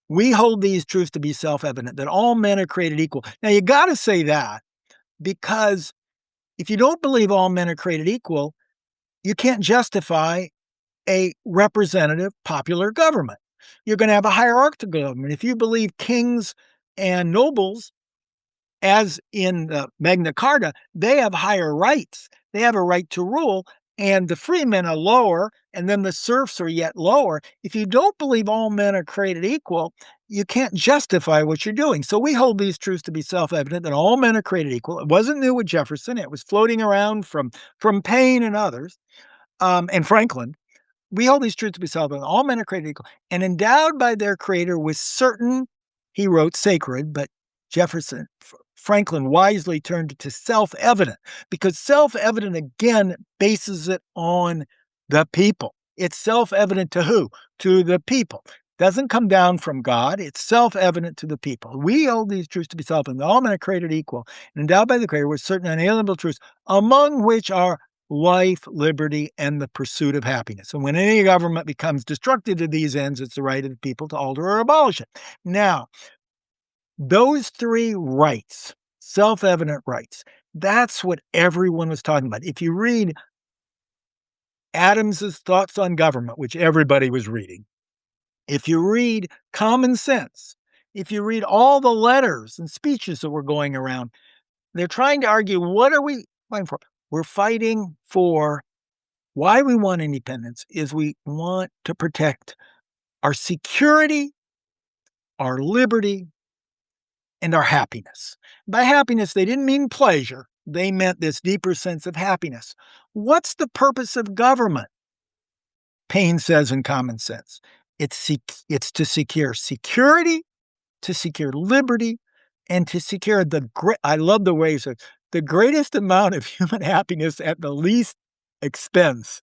We hold these truths to be self-evident, that all men are created equal. Now, you got to say that, because if you don't believe all men are created equal, you can't justify a representative popular government. You're going to have a hierarchical government. If you believe kings and nobles, as in Magna Carta, they have higher rights. They have a right to rule, and the free men are lower, and then the serfs are yet lower. If you don't believe all men are created equal, you can't justify what you're doing. So we hold these truths to be self-evident, that all men are created equal. It wasn't new with Jefferson. It was floating around from Paine and others, and Franklin. We hold these truths to be self-evident. All men are created equal and endowed by their creator with certain, he wrote, sacred, but Franklin wisely turned to self-evident, because self-evident, again, bases it on the people. It's self-evident to who? To the people. Doesn't come down from God. It's self-evident to the people. We hold these truths to be self-evident. All men are created equal and endowed by the Creator with certain unalienable truths, among which are life, liberty, and the pursuit of happiness. And when any government becomes destructive to these ends, it's the right of the people to alter or abolish it. Now, those three rights, self-evident rights, that's what everyone was talking about. If you read Adams's Thoughts on Government, which everybody was reading, if you read Common Sense, if you read all the letters and speeches that were going around, they're trying to argue, what are we fighting for? We're fighting for, why we want independence is we want to protect our security, our liberty, and our happiness. By happiness, they didn't mean pleasure. They meant this deeper sense of happiness. What's the purpose of government? Paine says in Common Sense, it's to secure security, to secure liberty, and to secure I love the way he says, the greatest amount of human happiness at the least expense.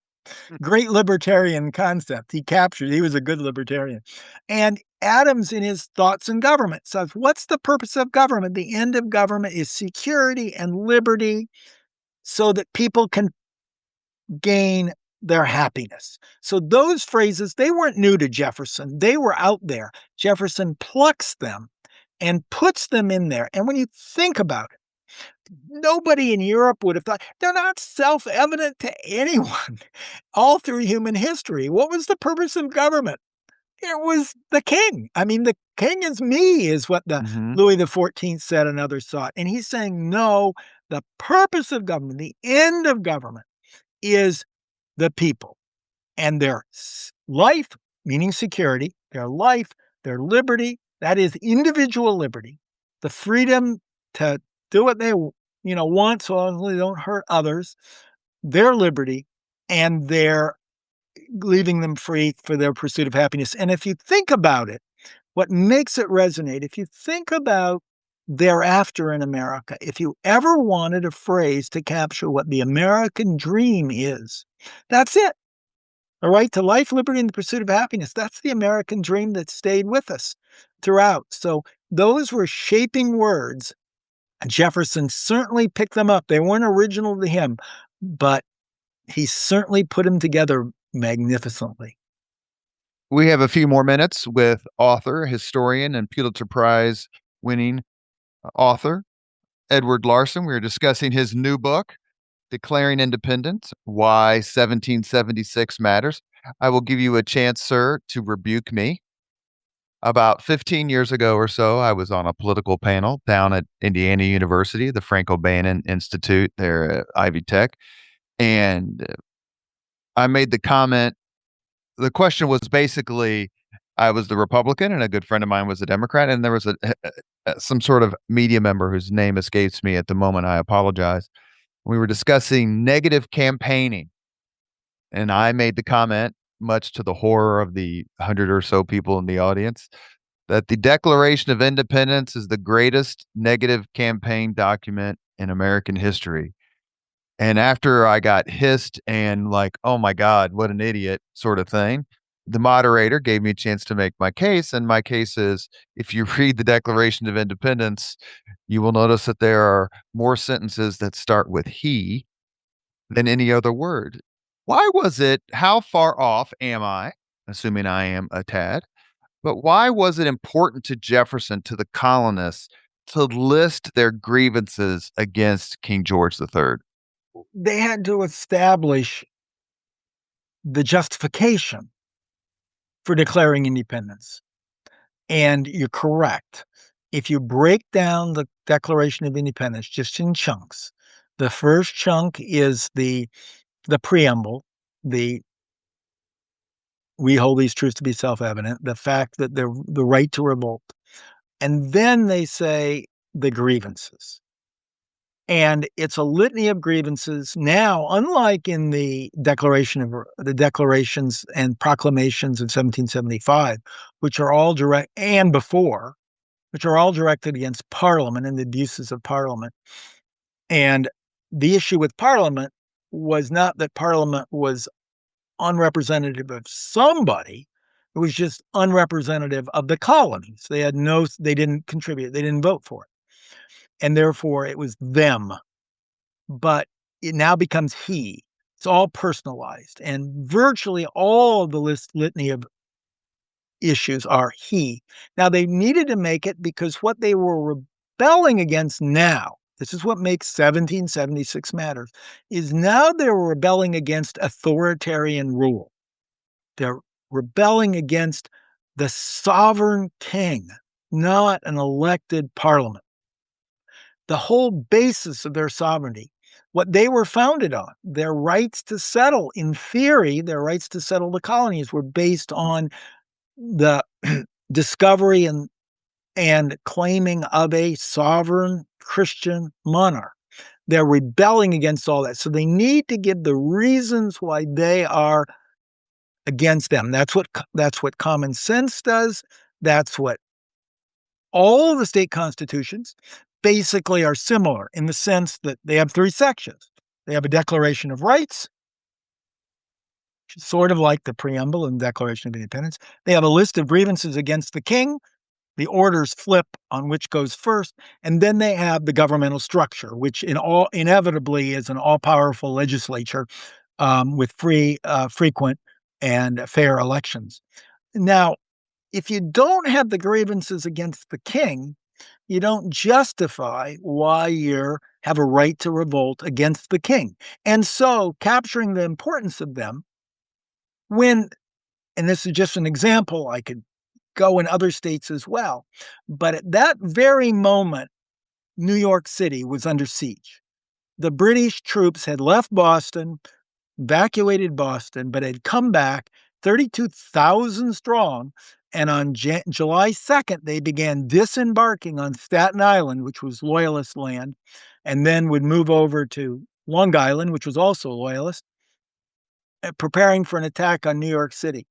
Great libertarian concept he captured. He was a good libertarian. And Adams, in his Thoughts on Government, says, what's the purpose of government? The end of government is security and liberty, so that people can gain their happiness. So those phrases, they weren't new to Jefferson. They were out there. Jefferson plucks them and puts them in there. And when you think about it, nobody in Europe would have thought, they're not self-evident to anyone all through human history. What was the purpose of government? It was the king. I mean, the king is me, is what the Louis XIV said and others thought. And he's saying, no, the purpose of government, the end of government, is the people and their life, meaning security, their life, their liberty, that is individual liberty, the freedom to do what they want so long as they don't hurt others, their liberty, and their leaving them free for their pursuit of happiness. And if you think about it, what makes it resonate, if you think about thereafter in America, if you ever wanted a phrase to capture what the American dream is, that's it. The right to life, liberty, and the pursuit of happiness. That's the American dream that stayed with us throughout. So those were shaping words. Jefferson certainly picked them up. They weren't original to him, but he certainly put them together magnificently. We have a few more minutes with author, historian, and Pulitzer Prize winning author Edward Larson. We're discussing his new book, Declaring Independence, Why 1776 Matters. I will give you a chance, sir, to rebuke me. About 15 years ago or so, I was on a political panel down at Indiana University, the Frank O'Bannon Institute there at Ivy Tech. And I made the comment, the question was basically, I was the Republican, and a good friend of mine was a Democrat, and there was some sort of media member whose name escapes me at the moment. I apologize. We were discussing negative campaigning, and I made the comment, much to the horror of the 100 or so people in the audience, that the Declaration of Independence is the greatest negative campaign document in American history. And after I got hissed and like, oh my God, what an idiot sort of thing, the moderator gave me a chance to make my case. And my case is, if you read the Declaration of Independence, you will notice that there are more sentences that start with he than any other word. Why was it? How far off am I? Assuming I am a tad. But why was it important to Jefferson, to the colonists, to list their grievances against King George III? They had to establish the justification for declaring independence. And you're correct. If you break down the Declaration of Independence just in chunks, the first chunk is the preamble, the we hold these truths to be self-evident, the fact that the right to revolt. And then they say the grievances. And it's a litany of grievances now, unlike in the declarations and proclamations of 1775, which are all direct, and before, which are all directed against Parliament and the abuses of Parliament. And the issue with Parliament was not that Parliament was unrepresentative of somebody. It was just unrepresentative of the colonies. They didn't contribute. They didn't vote for it. And therefore it was them. But it now becomes he. It's all personalized. And virtually all of the litany of issues are he. Now they needed to make it because what they were rebelling against now, this is what makes 1776 matters, is now they're rebelling against authoritarian rule. They're rebelling against the sovereign king, not an elected parliament. The whole basis of their sovereignty, what they were founded on, their rights to settle, in theory, their rights to settle the colonies were based on the discovery and claiming of a sovereign Christian monarch. They're rebelling against all that. So they need to give the reasons why they are against them. That's what common sense does. That's what all the state constitutions basically are similar in the sense that they have 3 sections. They have a Declaration of Rights, which is sort of like the preamble in the Declaration of Independence. They have a list of grievances against the king. The orders flip on which goes first, and then they have the governmental structure, which inevitably is an all-powerful legislature with frequent and fair elections. Now, if you don't have the grievances against the king, you don't justify why you have a right to revolt against the king. And so capturing the importance of them and this is just an example, I could go in other states as well. But at that very moment, New York City was under siege. The British troops had left Boston, evacuated Boston, but had come back 32,000 strong. And on July 2nd, they began disembarking on Staten Island, which was Loyalist land, and then would move over to Long Island, which was also Loyalist, preparing for an attack on New York City.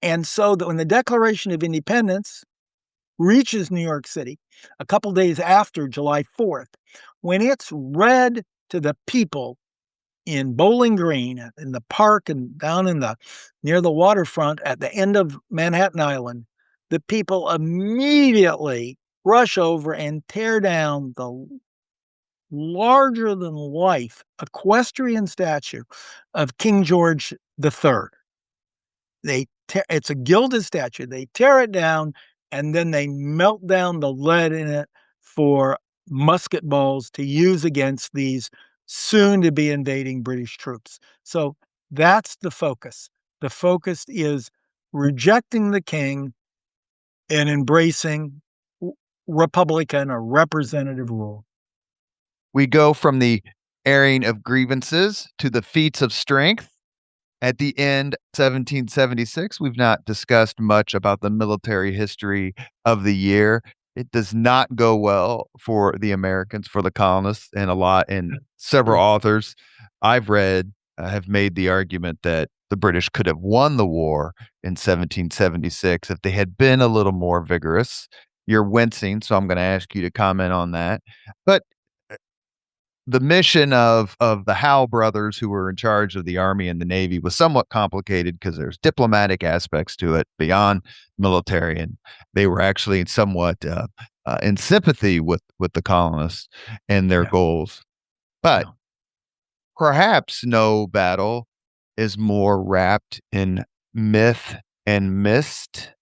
And so that when the Declaration of Independence reaches New York City a couple days after July 4th, when it's read to the people in Bowling Green, in the park and down near the waterfront at the end of Manhattan Island, the people immediately rush over and tear down the larger-than-life equestrian statue of King George III. It's a gilded statue. They tear it down, and then they melt down the lead in it for musket balls to use against these soon-to-be invading British troops. So that's the focus. The focus is rejecting the king and embracing Republican or representative rule. We go from the airing of grievances to the feats of strength at the end 1776. We've not discussed much about the military history of the year. It does not go well for the Americans, for the colonists, and several authors I've read have made the argument that the British could have won the war in 1776 if they had been a little more vigorous. You're wincing, so I'm going to ask you to comment on that. But the mission of the Howe brothers, who were in charge of the Army and the Navy, was somewhat complicated because there's diplomatic aspects to it beyond military, and they were actually somewhat in sympathy with the colonists and their Yeah. goals. But Yeah. perhaps no battle is more wrapped in myth and mist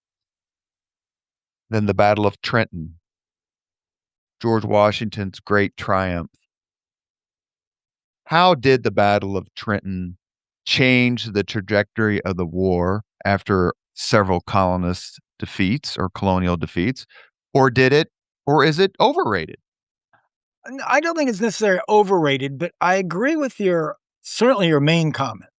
than the Battle of Trenton, George Washington's great triumph. How did the Battle of Trenton change the trajectory of the war after several colonist defeats or colonial defeats? Or did it, or is it overrated? I don't think it's necessarily overrated, but I agree with certainly your main comment.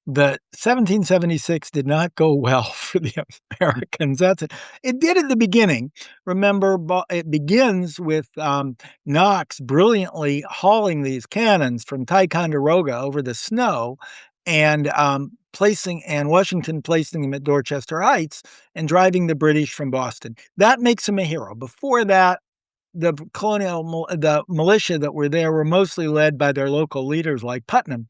The 1776 did not go well for the Americans. That's it. It did at the beginning. Remember, it begins with Knox brilliantly hauling these cannons from Ticonderoga over the snow, and Washington placing them at Dorchester Heights and driving the British from Boston. That makes him a hero. Before that, the militia that were there were mostly led by their local leaders like Putnam.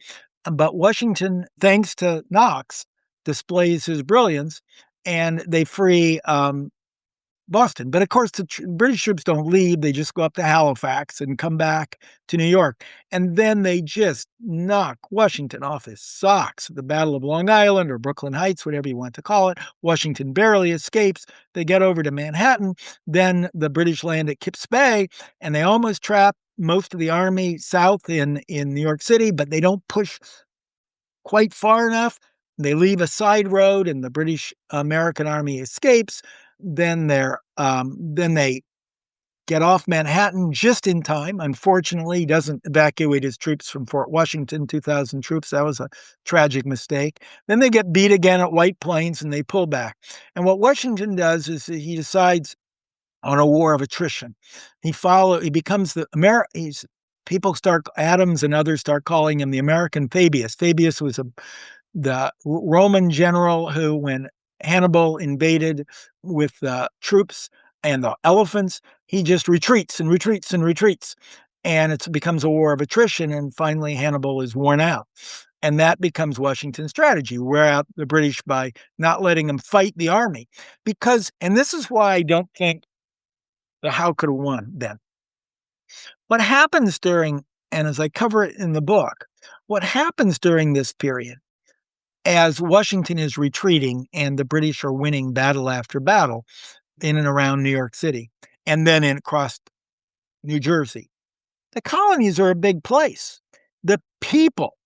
But Washington, thanks to Knox, displays his brilliance, and they free Boston. But of course, the British troops don't leave. They just go up to Halifax and come back to New York. And then they just knock Washington off his socks. The Battle of Long Island or Brooklyn Heights, whatever you want to call it. Washington barely escapes. They get over to Manhattan. Then the British land at Kips Bay, and they almost trap most of the army south in New York City, but they don't push quite far enough. They leave a side road, and the British American army escapes. Then they get off Manhattan just in time. Unfortunately, he doesn't evacuate his troops from Fort Washington, 2,000 troops. That was a tragic mistake. Then they get beat again at White Plains, and they pull back. And what Washington does is he decides on a war of attrition. He becomes Adams and others start calling him the American Fabius. Fabius was the Roman general who, when Hannibal invaded with troops and the elephants, he just retreats and retreats and retreats. And it becomes a war of attrition. And finally, Hannibal is worn out. And that becomes Washington's strategy: wear out the British by not letting them fight the army. And this is why I don't think the Howe could have won then. What happens and as I cover it in the book, what happens during this period, as Washington is retreating and the British are winning battle after battle in and around New York City, and then across New Jersey, the colonies are a big place. The people,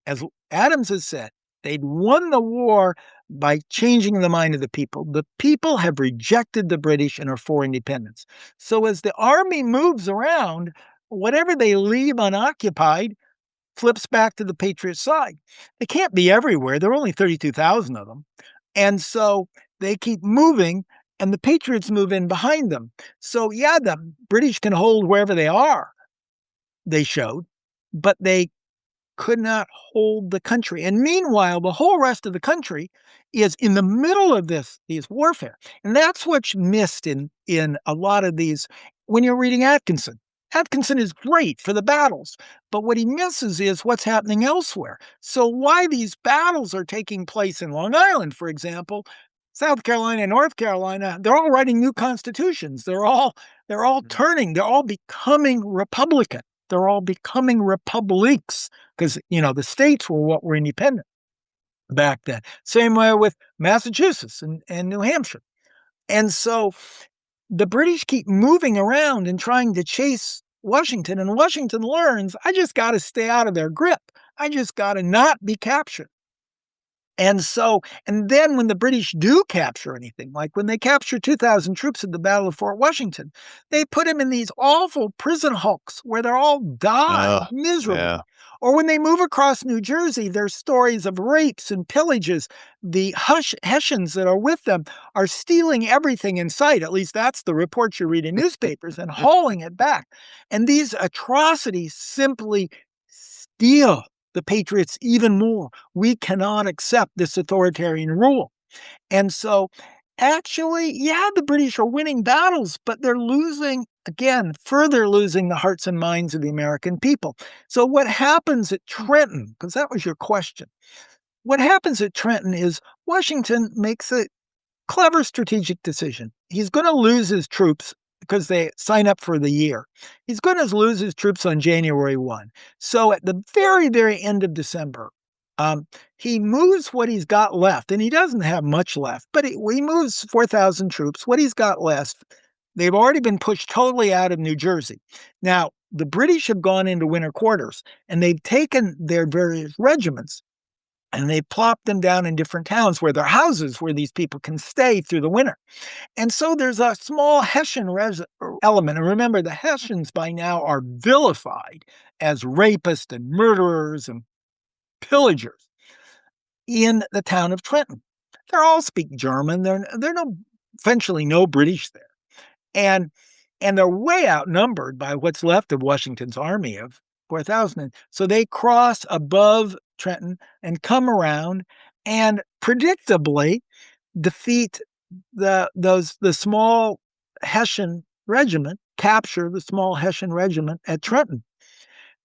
as Adams has said, they'd won the war by changing the mind of the people. The people have rejected the British and are for independence. So as the army moves around, whatever they leave unoccupied flips back to the Patriot side. They can't be everywhere. There are only 32,000 of them. And so they keep moving, and the Patriots move in behind them. So yeah, the British can hold wherever they are, they showed, but they could not hold the country. And meanwhile, the whole rest of the country is in the middle of these warfare. And that's what's missed in a lot of these. When you're reading Atkinson, Atkinson is great for the battles, but what he misses is what's happening elsewhere. So why these battles are taking place in Long Island, for example, South Carolina and North Carolina, they're all writing new constitutions. They're all turning. They're all becoming Republican. They're all becoming republics because, the states were independent back then. Same way with Massachusetts and New Hampshire. And so the British keep moving around and trying to chase Washington, and Washington learns, I just got to stay out of their grip. I just got to not be captured. And then when the British do capture anything, like when they capture 2,000 troops at the Battle of Fort Washington, they put them in these awful prison hulks where they're all die miserably. yeah. Or when they move across New Jersey, there's stories of rapes and pillages. The Hessians that are with them are stealing everything in sight. At least that's the reports you read in newspapers, and hauling it back. And these atrocities simply steel the Patriots even more. We cannot accept this authoritarian rule. And so, actually, yeah, the British are winning battles, but they're losing, again, further losing the hearts and minds of the American people. So, what happens at Trenton, because that was your question, what happens at Trenton is Washington makes a clever strategic decision. He's going to lose his troops because they sign up for the year. He's going to lose his troops on January 1. So at the very, very end of December, he moves what he's got left, and he doesn't have much left, but he moves 4,000 troops. What he's got left, they've already been pushed totally out of New Jersey. Now, the British have gone into winter quarters, and they've taken their various regiments and they plopped them down in different towns where there are houses where these people can stay through the winter. And so there's a small Hessian element. And remember, the Hessians by now are vilified as rapists and murderers and pillagers in the town of Trenton. They all speak German. There are eventually no British there. And they're way outnumbered by what's left of Washington's army of 4,000. So they cross above Trenton and come around and predictably defeat the small Hessian regiment, capture the small Hessian regiment at Trenton.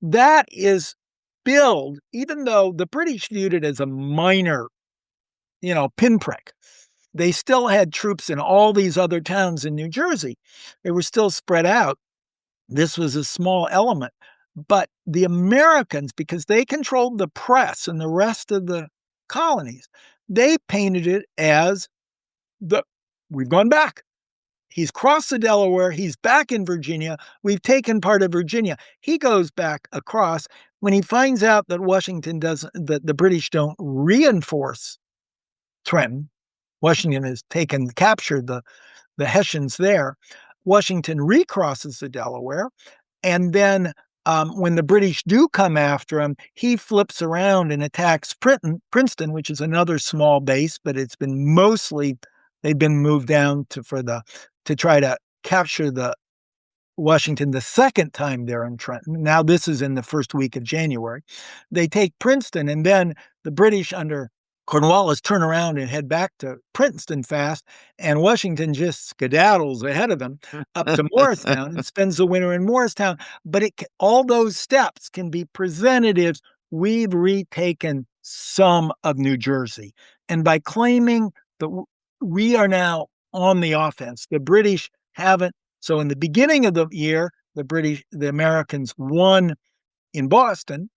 That is billed, even though the British viewed it as a minor, pinprick. They still had troops in all these other towns in New Jersey. They were still spread out. This was a small element. But the Americans, because they controlled the press and the rest of the colonies, they painted it as we've gone back. He's crossed the Delaware. He's back in Virginia. We've taken part of Virginia. He goes back across when he finds out that that the British don't reinforce Trenton. Washington has captured the Hessians there. Washington recrosses the Delaware. And then when the British do come after him, he flips around and attacks Princeton, which is another small base, but it's been they've been moved down to try to capture the Washington the second time they're in Trenton. Now this is in the first week of January. They take Princeton, and then the British under Cornwallis turn around and head back to Princeton fast, and Washington just skedaddles ahead of them up to Morristown and spends the winter in Morristown. But all those steps can be presented as we've retaken some of New Jersey. And by claiming that we are now on the offense, the British haven't. So in the beginning of the year, the Americans won in Boston,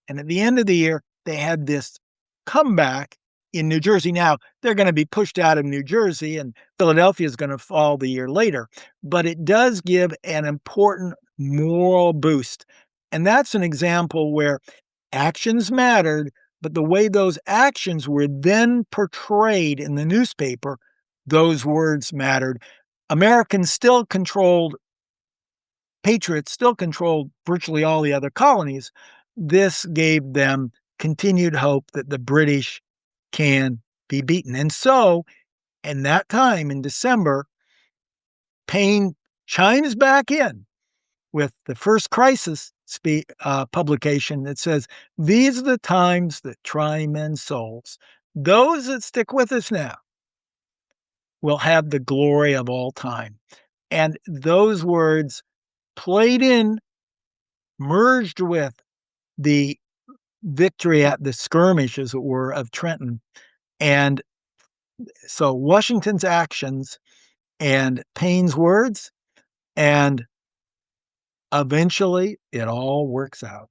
and at the end of the year, they had this comeback in New Jersey. Now, they're going to be pushed out of New Jersey, and Philadelphia is going to fall the year later. But it does give an important moral boost. And that's an example where actions mattered, but the way those actions were then portrayed in the newspaper, those words mattered. Patriots still controlled virtually all the other colonies. This gave them continued hope that the British can be beaten. And so, in that time, in December, Paine chimes back in with the first crisis publication that says, "These are the times that try men's souls. Those that stick with us now will have the glory of all time." And those words merged with the victory at the skirmish, as it were, of Trenton. And so Washington's actions and Paine's words, and eventually it all works out.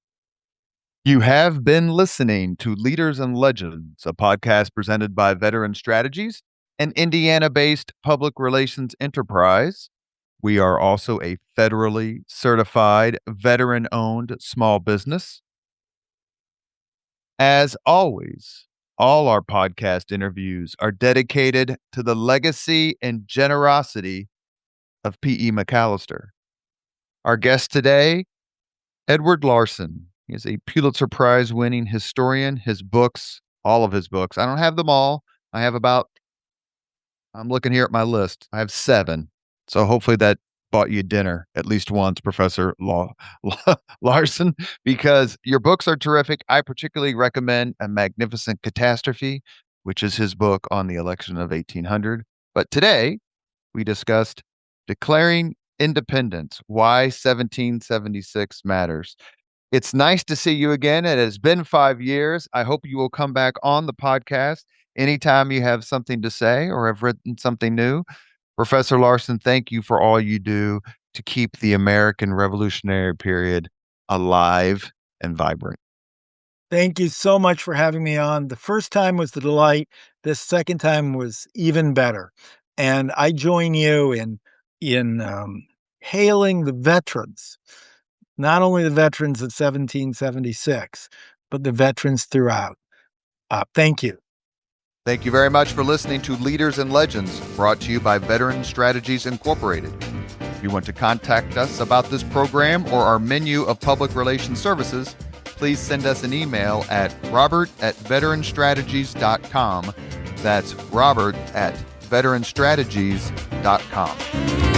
You have been listening to Leaders and Legends, a podcast presented by Veteran Strategies, an Indiana-based public relations enterprise. We are also a federally certified, veteran-owned small business. As always, All our podcast interviews are dedicated to the legacy and generosity of P.E. McAllister. Our guest today, Edward Larson. He is a Pulitzer Prize winning historian. His books, all of his books, I don't have them all. I'm looking here at my list. I have 7. So hopefully that bought you dinner at least once, Professor Larson, because your books are terrific. I particularly recommend A Magnificent Catastrophe, which is his book on the election of 1800. But today we discussed Declaring Independence, Why 1776 Matters. It's nice to see you again. It has been 5 years. I hope you will come back on the podcast anytime you have something to say or have written something new. Professor Larson, thank you for all you do to keep the American Revolutionary period alive and vibrant. Thank you so much for having me on. The first time was a delight. This second time was even better. And I join you in hailing the veterans, not only the veterans of 1776, but the veterans throughout. Thank you. Thank you very much for listening to Leaders and Legends, brought to you by Veteran Strategies Incorporated. If you want to contact us about this program or our menu of public relations services, please send us an email at robert@veteranstrategies.com. That's robert@veteranstrategies.com.